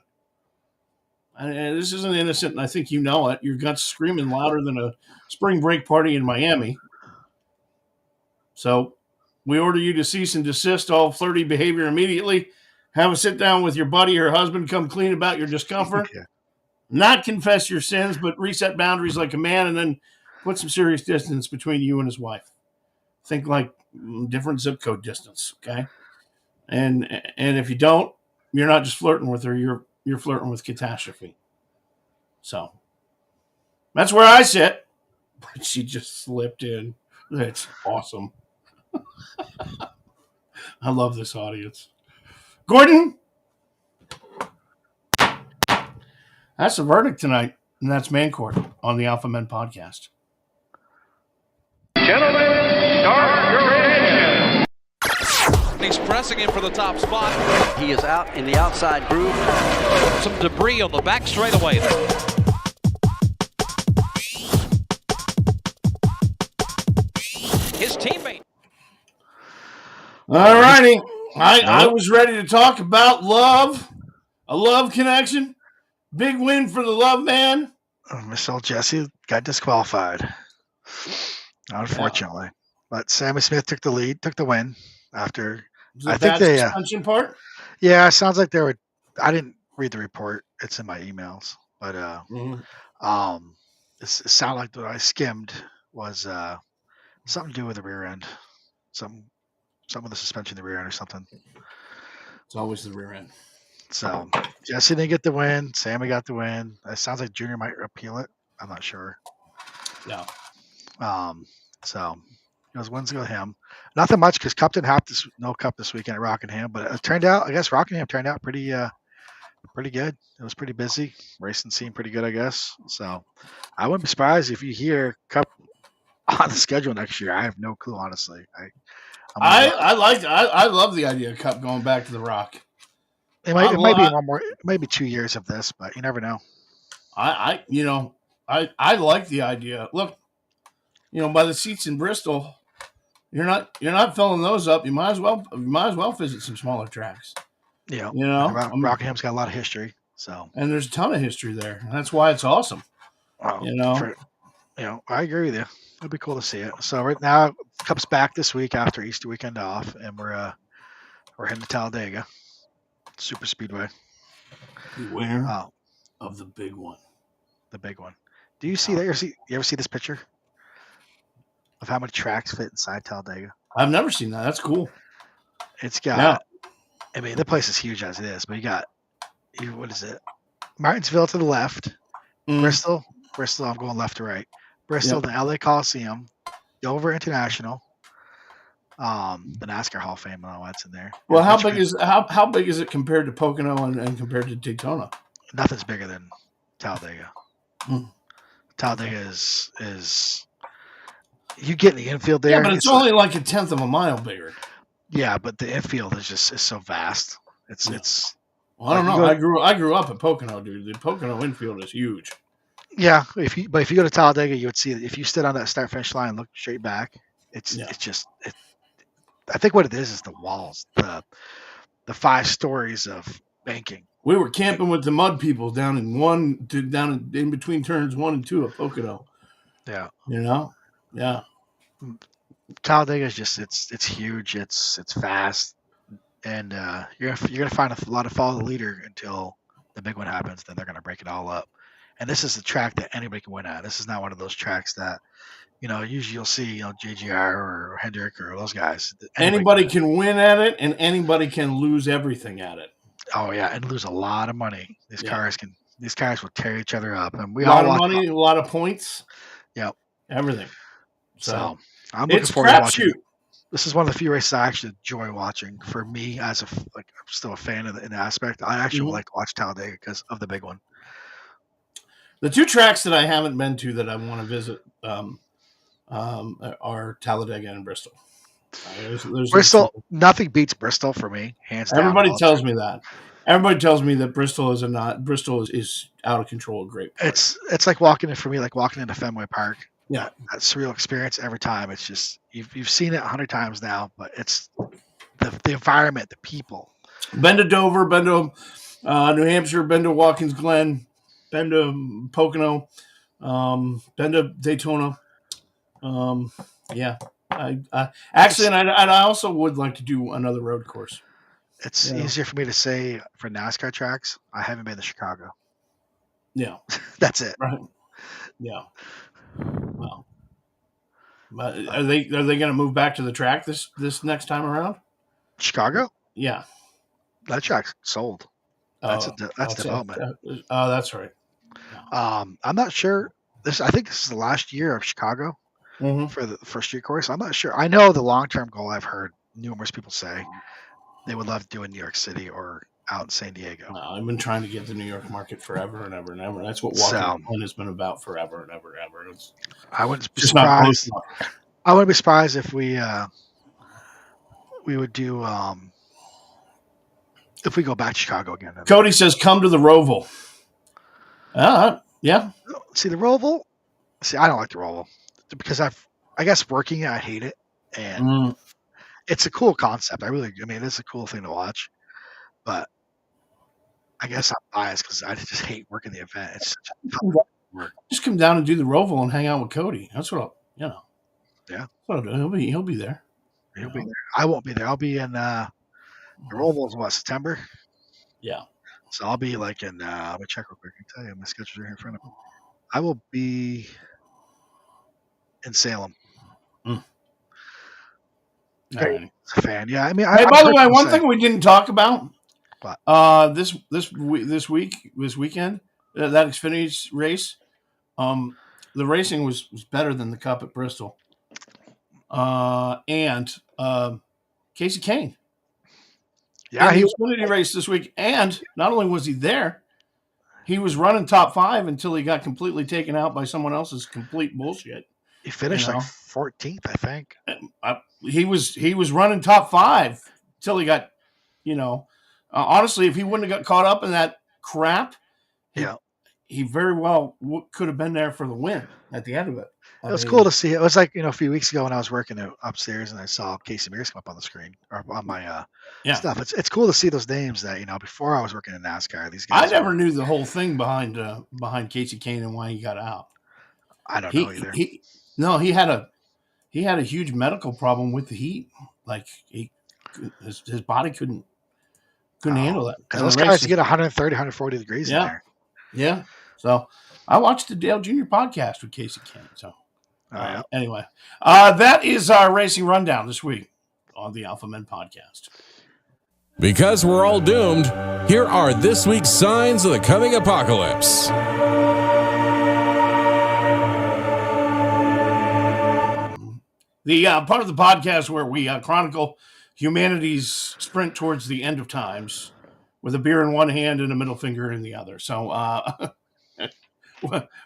This isn't innocent, and I think you know it. Your gut's screaming louder than a spring break party in Miami. So we order you to cease and desist all flirty behavior immediately. Have a sit down with your buddy or husband. Come clean about your discomfort. Yeah. Not confess your sins, but reset boundaries like a man, and then put some serious distance between you and his wife. Think like different zip code distance, okay? And if you don't, you're not just flirting with her, you're flirting with catastrophe. So that's where I sit. But she just slipped in. That's awesome. I love this audience. Gordon, that's the verdict tonight, and that's Man Court on the Alpha Men podcast. Gentlemen, start your engine. He's pressing him for the top spot. He is out in the outside groove. Some debris on the back straightaway. His teammate. All righty. I was ready to talk about love, a love connection. Big win for the love man. Miss Old Jesse got disqualified, unfortunately. But Sammy Smith took the lead, took the win after. I think they suspension part. Yeah, it sounds like they were. I didn't read the report; it's in my emails. But it sounded like what I skimmed was something to do with the rear end, something with the suspension of the rear end or something. It's always the rear end. So Jesse didn't get the win. Sammy got the win. It sounds like Junior might appeal it. I'm not sure. No. So those wins go to him. Nothing much because Cup didn't have no Cup this weekend at Rockingham, but it turned out. I guess Rockingham turned out pretty good. It was pretty busy. Racing seemed pretty good, I guess. So I wouldn't be surprised if you hear Cup on the schedule next year. I have no clue, honestly. I love the idea of Cup going back to the Rock. It might be one more, maybe 2 years of this, but you never know. I like the idea. Look, by the seats in Bristol, you're not filling those up. You might as well visit some smaller tracks. Yeah, Rockingham's got a lot of history, and there's a ton of history there, and that's why it's awesome. I agree with you. It'd be cool to see it. So right now, Cup's back this week after Easter weekend off, and we're heading to Talladega Super Speedway. Beware of the big one. The big one. Do you see that? You ever see this picture of how many tracks fit inside Talladega? I've never seen that. That's cool. It's got. I mean, the place is huge as it is, but you got. What is it? Martinsville to the left. Bristol. I'm going left to right. Bristol, the LA Coliseum, Dover International, the NASCAR Hall of Fame, and all that's in there. Well, how big is it compared to Pocono and compared to Daytona? Nothing's bigger than Talladega. Talladega is you get in the infield there. Yeah, but it's only like a tenth of a mile bigger. Yeah, but the infield is so vast. It's. Well, I don't know. I grew up at Pocono, dude. The Pocono infield is huge. Yeah, if you go to Talladega, you would see that if you stood on that start finish line and look straight back, it's just. I think what it is the walls, the 5 stories of banking. We were camping with the mud people down in between turns 1 and 2 of Pocono. Yeah, yeah. Talladega is just it's huge. It's fast, and you're gonna find a lot of follow the leader until the big one happens. Then they're gonna break it all up. And this is a track that anybody can win at. This is not one of those tracks that, usually you'll see, JGR or Hendrick or those guys. Anybody can win at it, and anybody can lose everything at it. Oh yeah, and lose a lot of money. These cars will tear each other up, and a lot of money, a lot of points. Yep, everything. So I'm looking forward to watching. This is one of the few races I actually enjoy watching. For me, as I'm still a fan of the aspect, I actually would like to watch Talladega because of the big one. The 2 tracks that I haven't been to that I want to visit are Talladega and Bristol. Bristol, nothing beats Bristol for me, hands down. Everybody tells me that. Everybody tells me that Bristol is out of control. Great. It's like walking into Fenway Park. Yeah, that surreal experience every time. It's just you've seen it 100 times now, but it's the environment, the people. Been to Dover, been to New Hampshire, been to Watkins Glen. been to Pocono, been to Daytona. Yeah, I actually, and I also would like to do another road course. It's easier for me to say for NASCAR tracks. I haven't been to Chicago. Yeah, that's it. Right. Yeah. Well, but are they going to move back to the track this next time around? Chicago? Yeah, that track's sold. That's development. Oh, that's right. I'm not sure. I think this is the last year of Chicago for the first street course. I'm not sure. I know the long-term goal. I've heard numerous people say they would love to do in New York City or out in San Diego. No, I've been trying to get the New York market forever and ever and ever. That's what walking has been about forever and ever and ever. I wouldn't be surprised. I wouldn't be surprised if we would do if we go back to Chicago again. Cody says, "Come to the Roval." Yeah. See the Roval. See, I don't like the Roval because I guess working it, I hate it, and it's a cool concept. I mean, it's a cool thing to watch, but I guess I'm biased because I just hate working the event. It's such a tough work. Just come down and do the Roval and hang out with Cody. That's what Yeah. That's what I'll do. He'll be there. He'll be there. I won't be there. I'll be in the Roval's September. Yeah. So I'll be like in. Let me check real quick. I can tell you my schedules are here in front of me. I will be in Salem. Right. A fan, yeah. I mean, hey, by the way, one thing we didn't talk about. What? This weekend, that Xfinity race, the racing was better than the Cup at Bristol. And Casey Kane. Yeah, he Xfinity race this week, and not only was he there, he was running top 5 until he got completely taken out by someone else's complete bullshit. He finished like 14th, I think. He was running top 5 till he got, honestly, if he wouldn't have got caught up in that crap, he very well could have been there for the win at the end of it. It was cool to see. It was like, a few weeks ago when I was working upstairs and I saw Casey Mears come up on the screen or on my stuff. It's cool to see those names that, before I was working in NASCAR, these guys. I never knew the whole thing behind Casey Kane and why he got out. I don't know either. He had a huge medical problem with the heat. Like his body couldn't handle that. Because those guys get 130, 140 degrees in there. Yeah. So I watched the Dale Jr. podcast with Casey Kane. So anyway, that is our racing rundown this week on the Alpha Men podcast. Because we're all doomed, here are this week's signs of the coming apocalypse. The part of the podcast where we chronicle humanity's sprint towards the end of times with a beer in one hand and a middle finger in the other. So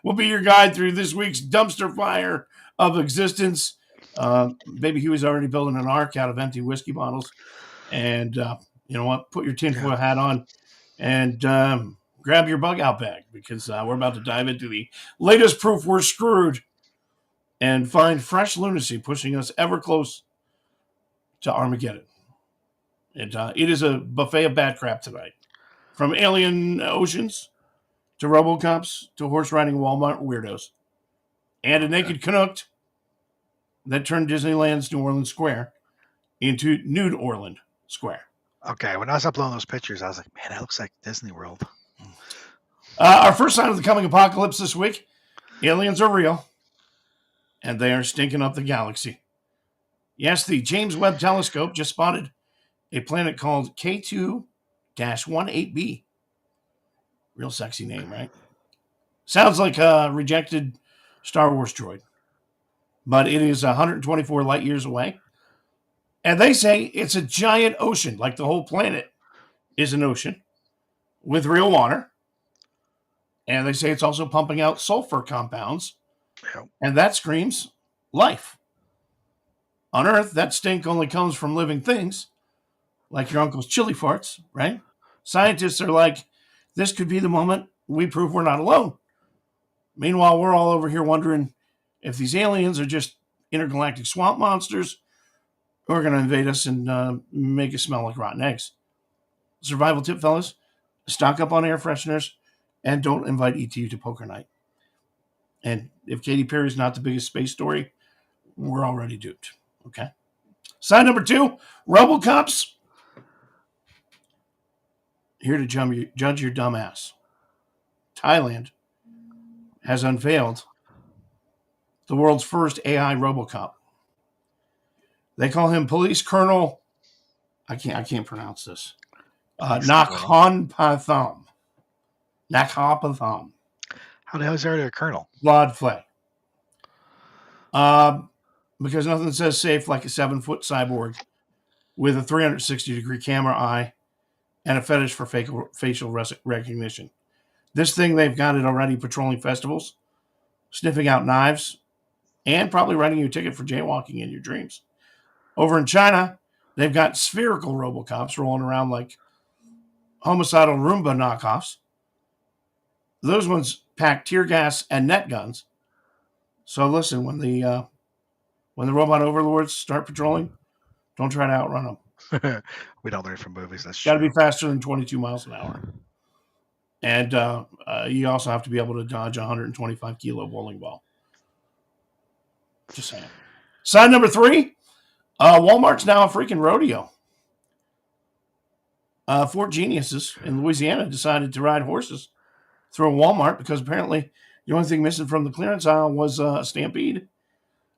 we'll be your guide through this week's dumpster fire of existence. Baby Huey's already building an ark out of empty whiskey bottles. And you know what? Put your tinfoil hat on and grab your bug out bag because we're about to dive into the latest proof we're screwed and find fresh lunacy pushing us ever close to Armageddon. It is a buffet of bad crap tonight. From alien oceans to RoboCops to horse-riding Walmart weirdos. And a naked Canuck that turned Disneyland's New Orleans Square into Nude Orland Square. Okay, when I was uploading those pictures, I was like, man, that looks like Disney World. Our first sign of the coming apocalypse this week, aliens are real. And they are stinking up the galaxy. Yes, the James Webb Telescope just spotted a planet called K2-18b. Real sexy name, right? Sounds like a rejected Star Wars droid. But it is 124 light years away. And they say it's a giant ocean, like the whole planet is an ocean with real water. And they say it's also pumping out sulfur compounds. And that screams life. On Earth, that stink only comes from living things, like your uncle's chili farts, right? Scientists are like, this could be the moment we prove we're not alone. Meanwhile, we're all over here wondering if these aliens are just intergalactic swamp monsters who are going to invade us and make us smell like rotten eggs. Survival tip, fellas, stock up on air fresheners And don't invite ET to poker night. And if Katy Perry's not the biggest space story, we're already duped. Okay. Sign number 2, RoboCops. Here to judge your dumb ass. Thailand has unveiled the world's first AI RoboCop. They call him Police Colonel. I can't pronounce this. Nakhon Pathom. How the hell is there a colonel? Claude Flay. Because nothing says safe like a 7-foot cyborg with a 360-degree camera eye and a fetish for facial recognition. This thing, they've got it already patrolling festivals, sniffing out knives, and probably writing you a ticket for jaywalking in your dreams. Over in China, they've got spherical RoboCops rolling around like homicidal Roomba knockoffs. Those ones pack tear gas and net guns. So listen, when the robot overlords start patrolling, don't try to outrun them. We don't learn from movies. That's got to be faster than 22 miles an hour. And you also have to be able to dodge a 125-kilo bowling ball. Just saying. Sign number 3, Walmart's now a freaking rodeo. 4 geniuses in Louisiana decided to ride horses through a Walmart because apparently the only thing missing from the clearance aisle was a stampede.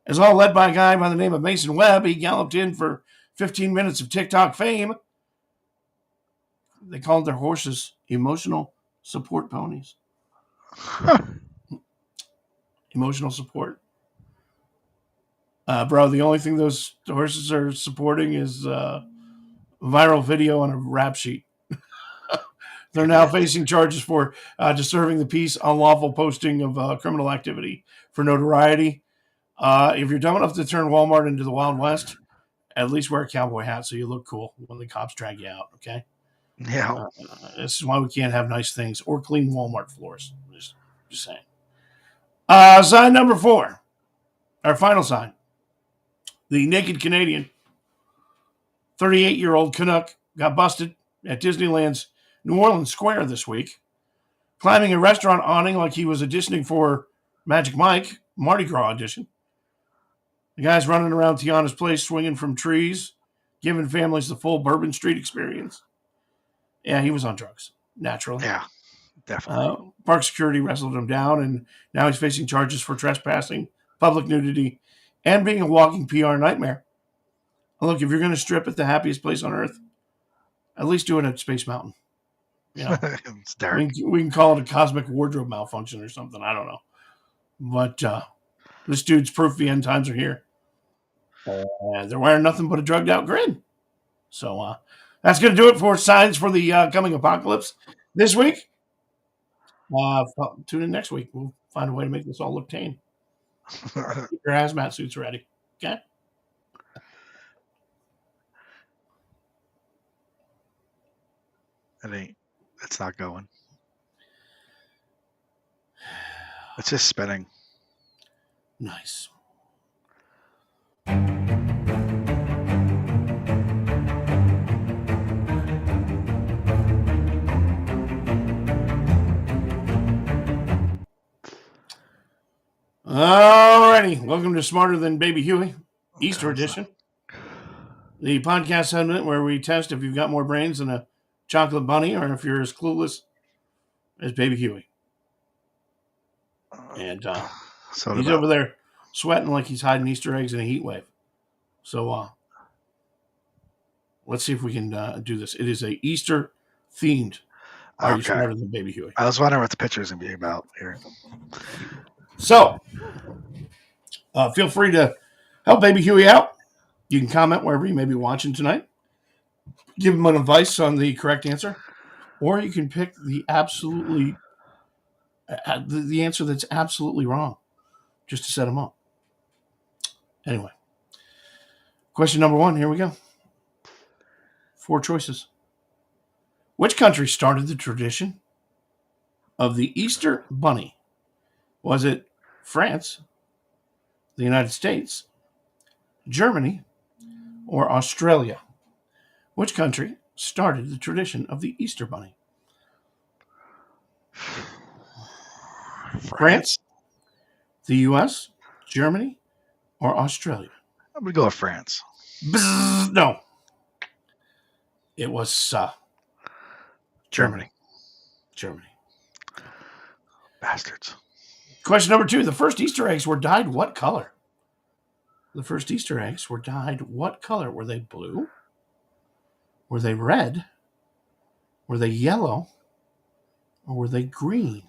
It's all led by a guy by the name of Mason Webb. He galloped in for 15 minutes of TikTok fame. They called their horses emotional support ponies. Emotional support. Bro, the only thing those horses are supporting is viral video on a rap sheet. They're now facing charges for disturbing the peace, unlawful posting of criminal activity for notoriety. If you're dumb enough to turn Walmart into the Wild West, at least wear a cowboy hat so you look cool when the cops drag you out, okay? Yeah. This is why we can't have nice things or clean Walmart floors. Just saying. Sign number 4, our final sign. The naked Canadian, 38-year-old Canuck, got busted at Disneyland's New Orleans Square this week, climbing a restaurant awning like he was auditioning for Magic Mike, Mardi Gras audition. The guy's running around Tiana's place, swinging from trees, giving families the full Bourbon Street experience. Yeah, he was on drugs, naturally. Yeah, definitely. Park security wrestled him down, and now he's facing charges for trespassing, public nudity, and being a walking PR nightmare. Look, if you're going to strip at the happiest place on earth, at least do it at Space Mountain. You know, it's dark. We can call it a cosmic wardrobe malfunction or something. I don't know. But this dude's proof the end times are here. And they're wearing nothing but a drugged out grin. So that's going to do it for signs for the coming apocalypse this week. Tune in next week. We'll find a way to make this all look tame. Keep your hazmat suits ready. Okay? It's not going. It's just spinning. Nice. Alrighty, welcome to Smarter Than Baby Huey, Easter edition. The podcast segment where we test if you've got more brains than a chocolate bunny or if you're as clueless as Baby Huey. And he's over there sweating like he's hiding Easter eggs in a heat wave. So let's see if we can do this. It is a Easter themed. Are you smarter than Baby Huey? I was wondering what the picture is going to be about here. So, feel free to help Baby Huey out. You can comment wherever you may be watching tonight. Give him an advice on the correct answer. Or you can pick the absolutely the answer that's absolutely wrong, just to set him up. Anyway, question number 1, here we go. 4 choices. Which country started the tradition of the Easter Bunny? Was it France, the United States, Germany, or Australia? Which country started the tradition of the Easter Bunny? France, the U.S., Germany, or Australia? I'm going to go with France. Bzzz, no. It was Germany. Germany. Bastards. Question number 2. The first Easter eggs were dyed what color? The first Easter eggs were dyed what color? Were they blue? Were they red? Were they yellow? Or were they green?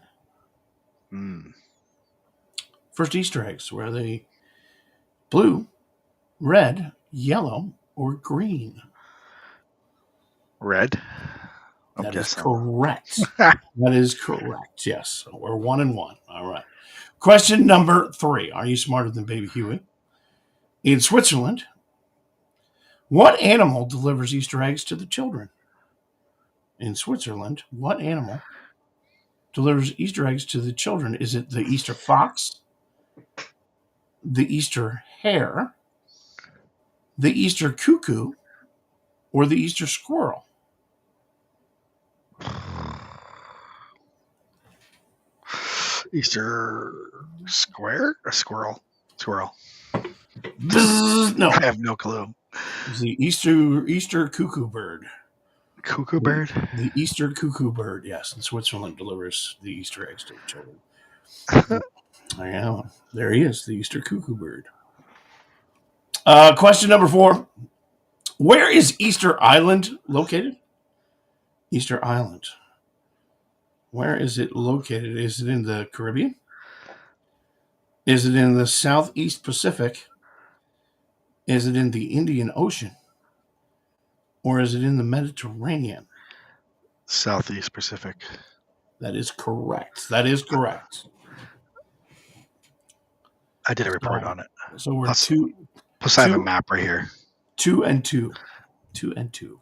First Easter eggs, were they blue, red, yellow, or green? Red. That is correct. That is correct. Yes. So we're 1-1. All right. Question number 3. Are you smarter than Baby Huey? In Switzerland, what animal delivers Easter eggs to the children? In Switzerland, what animal delivers Easter eggs to the children? Is it the Easter fox, the Easter hare, the Easter cuckoo, or the Easter squirrel? Easter square or squirrel? Squirrel. No. I have no clue. It's the Easter cuckoo bird. Cuckoo bird? The Easter cuckoo bird, yes. In Switzerland delivers the Easter eggs to the children. I know. There he is, the Easter cuckoo bird. Question number 4. Where is Easter Island located? Easter Island. Where is it located? Is it in the Caribbean? Is it in the Southeast Pacific? Is it in the Indian Ocean? Or is it in the Mediterranean? Southeast Pacific. That is correct. That is correct. I did a report on it. So we're two. Plus, I have a map right here. 2-2. 2-2.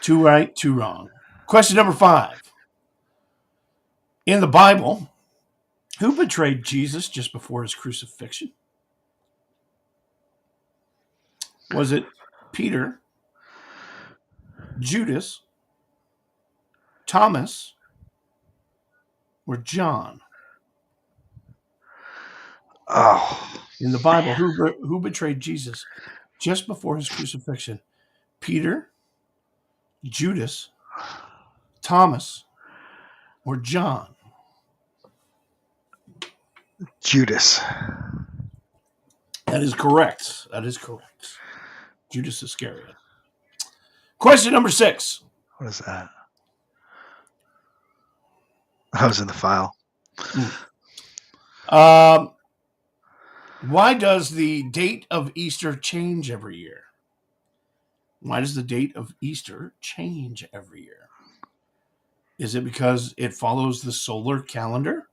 2 right, 2 wrong. Question number 5. In the Bible, who betrayed Jesus just before his crucifixion? Was it Peter, Judas, Thomas, or John? Oh. In the Bible, who betrayed Jesus just before his crucifixion? Peter, Judas, Thomas, or John? Judas. That is correct. That is correct. Judas Iscariot. Question number 6. What is that? I was in the file. Why does the date of Easter change every year? Why does the date of Easter change every year? Is it because it follows the solar calendar?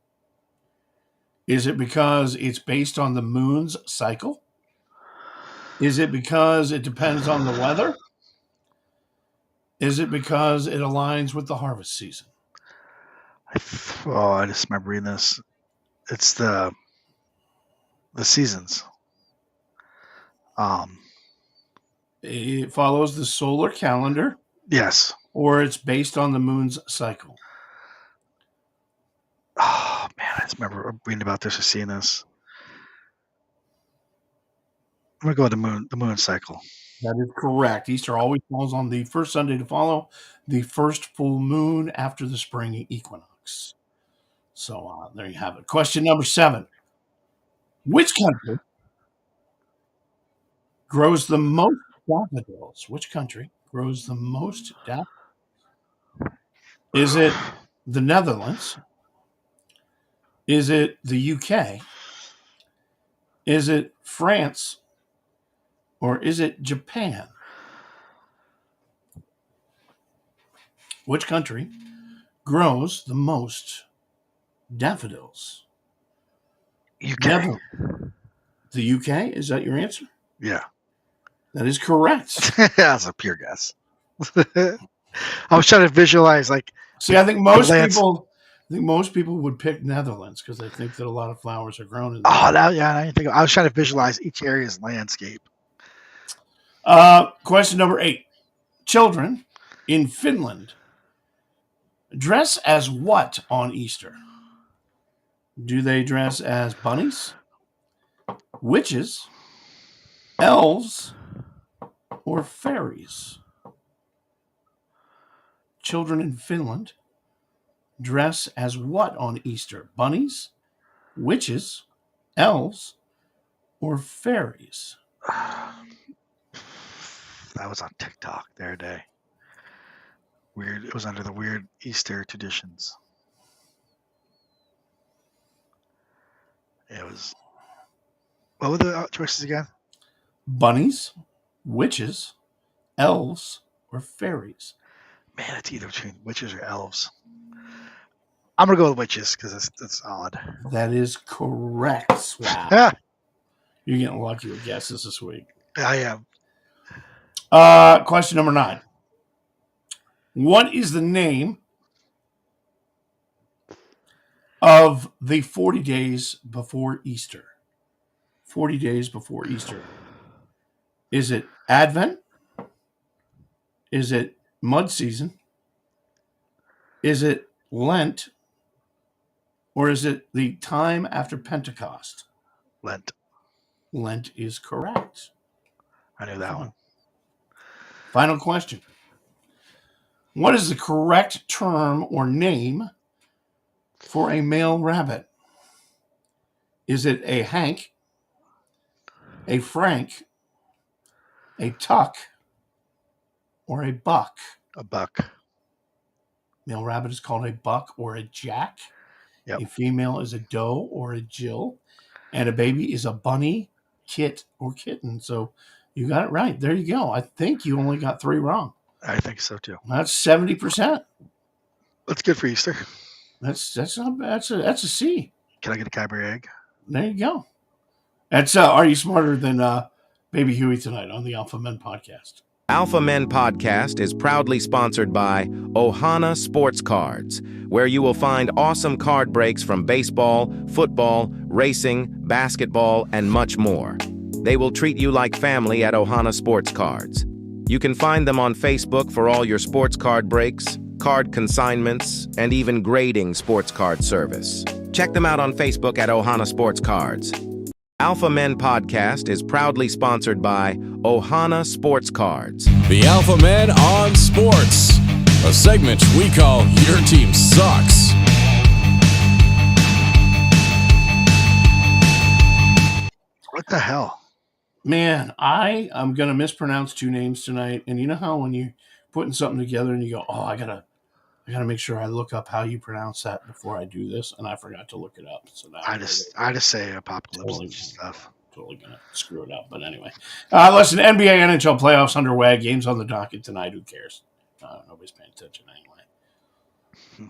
Is it because it's based on the moon's cycle? Is it because it depends on the weather? Is it because it aligns with the harvest season? I just remember reading this. It's the seasons. It follows the solar calendar. Yes. Or it's based on the moon's cycle. Oh, man, I just remember reading about this or seeing this. I'm going to go with the moon cycle. That is correct. Easter always falls on the first Sunday to follow the first full moon after the spring equinox. So there you have it. Question number 7. Which country grows the most daffodils? Which country grows the most daffodils? Is it the Netherlands? Is it the UK? Is it France? Or is it Japan? Which country grows the most daffodils? UK. The UK? Is that your answer? Yeah. That is correct. That's a pure guess. I was trying to visualize, like. See, I think most people would pick Netherlands because they think that a lot of flowers are grown in. I didn't think. I was trying to visualize each area's landscape. Question number 8. Children in Finland dress as what on Easter? Do they dress as bunnies, witches, elves, or fairies? Children in Finland dress as what on Easter? Bunnies, witches, elves, or fairies? That was on TikTok the other day. Weird. It was under the weird Easter traditions. It was. What were the choices again? Bunnies, witches, elves, or fairies? Man, it's either between witches or elves. I'm gonna go with witches because that's odd. That is correct. Wow. You're getting lucky with guesses this week. I am. Question number 9. What is the name of the 40 days before Easter? 40 days before Easter. Is it Advent? Is it mud season? Is it Lent? Or is it the time after Pentecost? Lent. Lent is correct. I knew that one. Final question. What is the correct term or name for a male rabbit? Is it a Hank, a Frank, a Tuck, or a Buck? A buck. Male rabbit is called a buck or a jack. Yep. A female is a doe or a Jill. And a baby is a bunny, kit, or kitten. So you got it right. There you go. I think you only got 3 wrong. I think so too. That's 70%. That's good for Easter. That's not bad. That's a C. Can I get a Cadbury egg? There you go. That's Are You Smarter Than Baby Huey tonight on the Alpha Men podcast. Alpha Men Podcast is proudly sponsored by Ohana Sports Cards, where you will find awesome card breaks from baseball, football, racing, basketball, and much more. They will treat you like family at Ohana Sports Cards. You can find them on Facebook for all your sports card breaks, card consignments, and even grading sports card service. Check them out on Facebook at Ohana Sports Cards. Alpha Men Podcast is proudly sponsored by Ohana Sports Cards. The Alpha Men on Sports, a segment we call Your Team Sucks. What the hell? Man, I am going to mispronounce 2 names tonight. And you know how when you're putting something together and you go, oh, I gotta make sure I look up how you pronounce that before I do this. And I forgot to look it up. So now I just say apocalypse and stuff. Totally going to screw it up. But anyway, listen, NBA, NHL playoffs underway. Games on the docket tonight. Who cares? Nobody's paying attention anyway.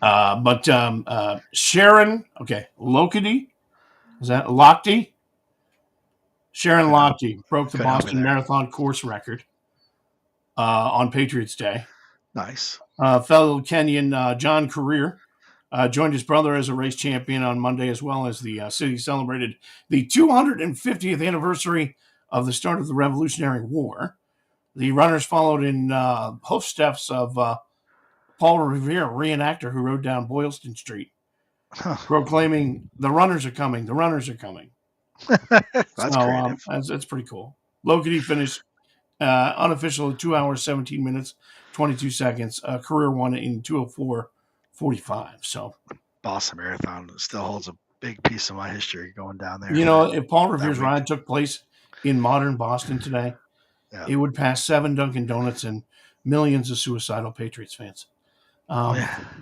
But Sharon, Lokedy, is that Lochte? Sharon Lochte broke the Boston Marathon course record on Patriots Day. Nice. Fellow Kenyan John Career joined his brother as a race champion on Monday, as well as the city celebrated the 250th anniversary of the start of the Revolutionary War. The runners followed in footsteps of Paul Revere, reenactor who rode down Boylston Street, proclaiming, "The runners are coming, the runners are coming." That's creative. That's pretty cool. Lokedy finished unofficial 2 hours, 17 minutes, 22 seconds. Career won in 2:04:45. So Boston Marathon still holds a big piece of my history going down there. You know, if Paul Revere's ride took place in modern Boston today, it would pass 7 Dunkin' Donuts and millions of suicidal Patriots fans.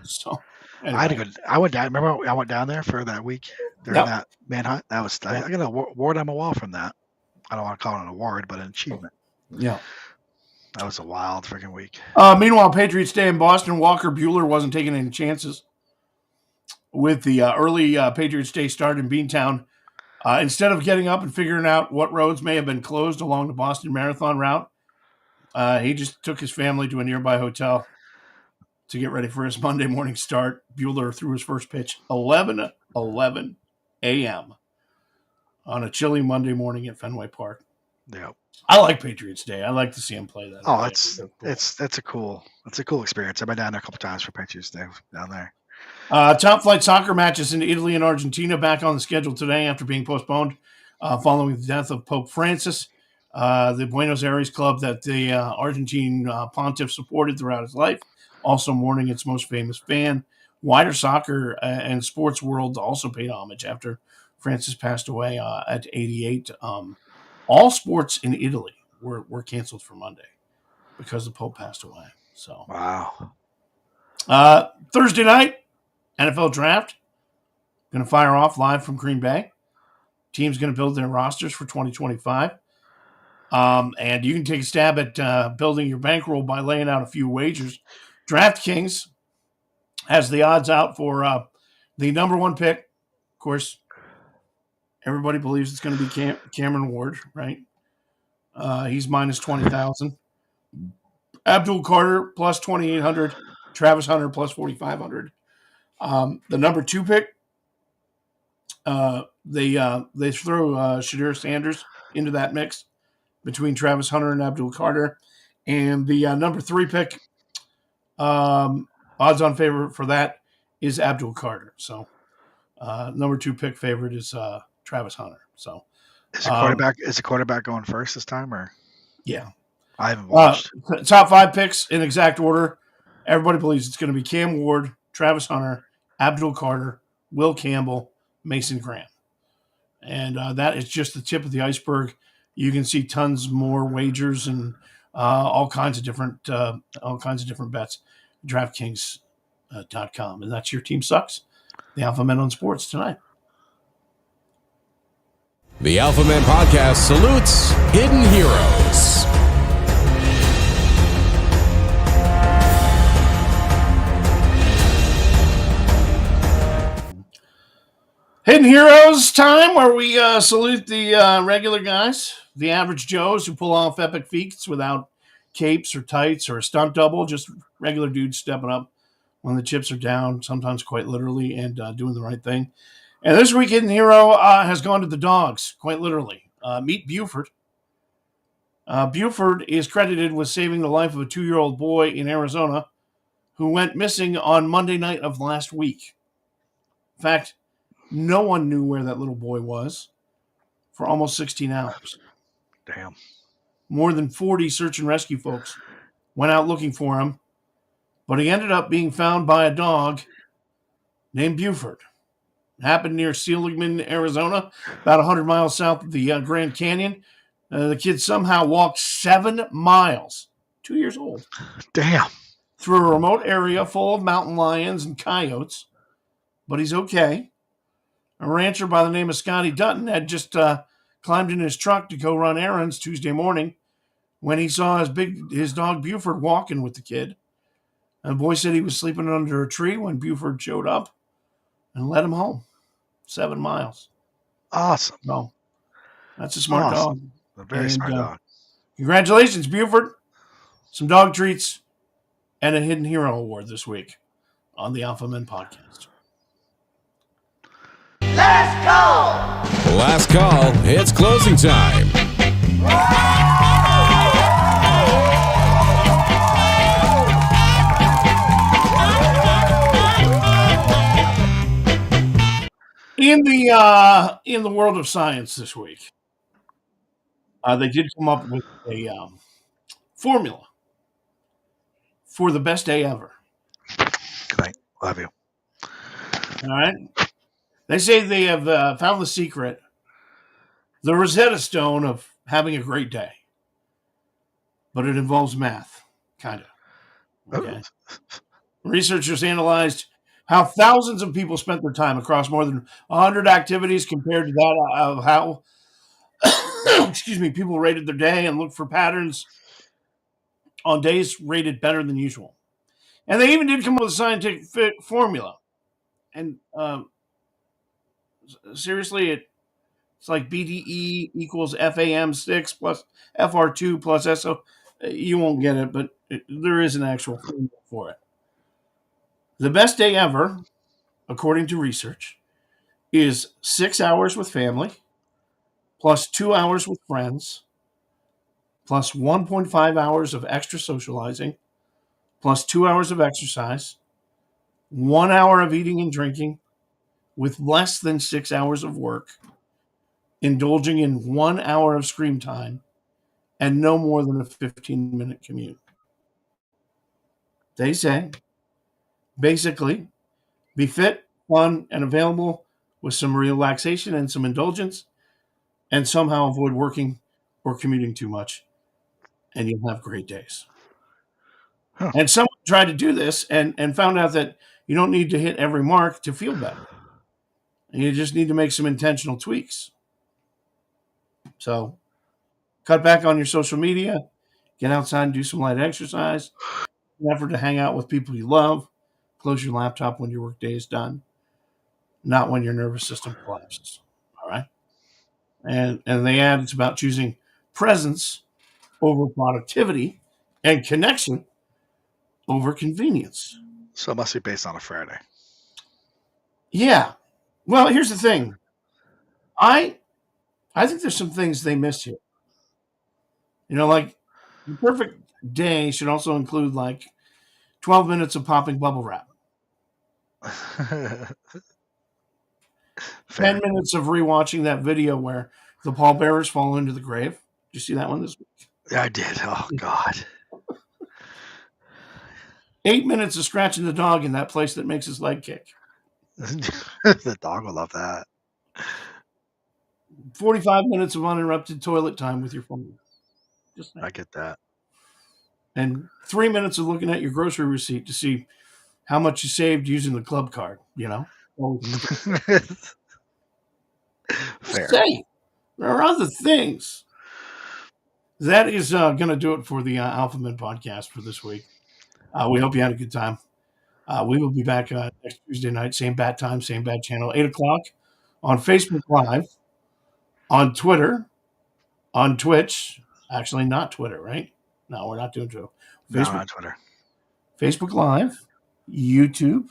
So anyway. I had to go. I went down. Remember, I went down there for that week during that manhunt. That was. I got an award on my wall from that. I don't want to call it an award, but an achievement. Yeah, that was a wild freaking week. Meanwhile, Patriots Day in Boston. Walker Buehler wasn't taking any chances with the early Patriots Day start in Beantown. Instead of getting up and figuring out what roads may have been closed along the Boston Marathon route, he just took his family to a nearby hotel to get ready for his Monday morning start. Buehler threw his first pitch 11:11 a.m. on a chilly Monday morning at Fenway Park. Yeah. I like Patriots Day. I like to see them play that. Oh, that's a cool experience. I've been down there a couple times for Patriots Day down there. Top flight soccer matches in Italy and Argentina back on the schedule today after being postponed following the death of Pope Francis. The Buenos Aires club that the Argentine pontiff supported throughout his life, also mourning its most famous fan. Wider soccer and sports world also paid homage after Francis passed away at 88. All sports in Italy were canceled for Monday because the Pope passed away. So wow. Thursday night, NFL draft. Going to fire off live from Green Bay. Team's going to build their rosters for 2025. And you can take a stab at building your bankroll by laying out a few wagers. DraftKings has the odds out for the number one pick. Of course, everybody believes it's going to be Cameron Ward, right? He's minus 20,000. Abdul Carter plus 2,800. Travis Hunter plus 4,500. The number two pick, they throw Shadir Sanders into that mix between Travis Hunter and Abdul Carter. And the number three pick, odds-on favorite for that is Abdul Carter. So number two pick favorite is Travis Hunter. So is the quarterback going first this time, or? Yeah. I haven't watched. Top five picks in exact order. Everybody believes it's going to be Cam Ward, Travis Hunter, Abdul Carter, Will Campbell, Mason Graham. And that is just the tip of the iceberg. You can see tons more wagers and all kinds of different bets. DraftKings.com. And that's Your Team Sucks. The Alpha Men on Sports tonight. The Alpha Men Podcast salutes Hidden Heroes. Hidden Heroes time, where we salute the regular guys, the average Joes who pull off epic feats without capes or tights or a stunt double, just regular dudes stepping up when the chips are down, sometimes quite literally, and doing the right thing. And this week, Hidden Hero has gone to the dogs, quite literally. Meet Buford. Buford is credited with saving the life of a 2-year-old boy in Arizona who went missing on Monday night of last week. In fact, no one knew where that little boy was for almost 16 hours. Damn. More than 40 search and rescue folks went out looking for him, but he ended up being found by a dog named Buford. It happened near Seligman, Arizona, about 100 miles south of the Grand Canyon. The kid somehow walked 7 miles, 2 years old. Damn. Through a remote area full of mountain lions and coyotes, but he's okay. A rancher by the name of Scotty Dutton had just climbed in his truck to go run errands Tuesday morning when he saw his dog Buford walking with the kid. And the boy said he was sleeping under a tree when Buford showed up and led him home. 7 miles. Awesome. No, that's a smart dog. A very smart dog. Congratulations, Buford. Some dog treats and a Hidden Hero Award this week on the Alpha Men Podcast. Last call. Last call. It's closing time. In the world of science this week, they did come up with a formula for the best day ever. Good night. Love you. All right. They say they have found the secret, the Rosetta Stone of having a great day. But it involves math, kind of. Okay. Researchers analyzed how thousands of people spent their time across more than 100 activities compared to that of how people rated their day and looked for patterns on days rated better than usual. And they even did come up with a scientific formula. And seriously, it's like BDE equals FAM6 plus FR2 plus SO. You won't get it, but there is an actual formula for it. The best day ever, according to research, is 6 hours with family plus 2 hours with friends plus 1.5 hours of extra socializing, plus 2 hours of exercise, 1 hour of eating and drinking, with less than 6 hours of work, indulging in 1 hour of screen time, and no more than a 15-minute commute. They say, basically, be fit, fun, and available with some relaxation and some indulgence, and somehow avoid working or commuting too much, and you'll have great days. Huh. And someone tried to do this and found out that you don't need to hit every mark to feel better. You just need to make some intentional tweaks. So cut back on your social media, get outside and do some light exercise, an effort to hang out with people you love, close your laptop when your workday is done, not when your nervous system collapses. All right? And they add it's about choosing presence over productivity and connection over convenience. So it must be based on a Friday. Yeah. Well, here's the thing. I think there's some things they missed here. You know, like the perfect day should also include like 12 minutes of popping bubble wrap. 10 minutes of rewatching that video where the pallbearers fall into the grave. Did you see that one this week? Yeah, I did. Oh, God. 8 minutes of scratching the dog in that place that makes his leg kick. The dog will love that. 45 minutes of uninterrupted toilet time with your phone. I get that. And 3 minutes of looking at your grocery receipt to see how much you saved using the club card, you know? Fair. Say, there are other things. That is going to do it for the Alpha Men podcast for this week. We hope you had a good time. We will be back next Tuesday night, same bat time, same bat channel, 8 o'clock on Facebook Live, on Twitter, on Twitch. Actually, not Twitter, right? No, we're not doing Twitter. Facebook, no, not Twitter. Facebook Live, YouTube,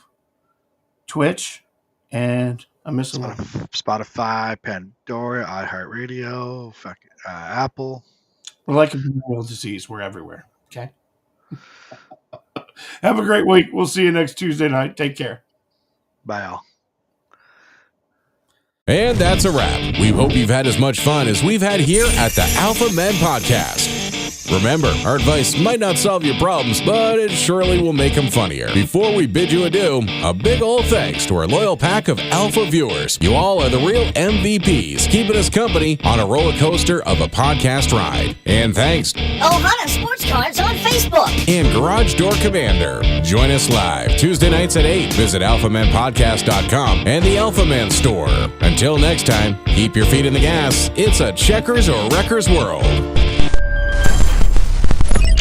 Twitch, and I'm missing one. Spotify, Pandora, iHeartRadio, Apple. We're like a venereal disease. We're everywhere. Okay. Have a great week. We'll see you next Tuesday night. Take care. Bye, all. And that's a wrap. We hope you've had as much fun as we've had here at the Alpha Men Podcast. Remember, our advice might not solve your problems, but it surely will make them funnier. Before we bid you adieu, a big old thanks to our loyal pack of Alpha viewers. You all are the real MVPs, keeping us company on a roller coaster of a podcast ride. And thanks Ohana Sports Cards on Facebook and Garage Door Commander. Join us live Tuesday nights at 8. Visit alphamenpodcast.com and the Alpha Men store. Until next time, keep your feet in the gas. It's a checkers or wreckers world.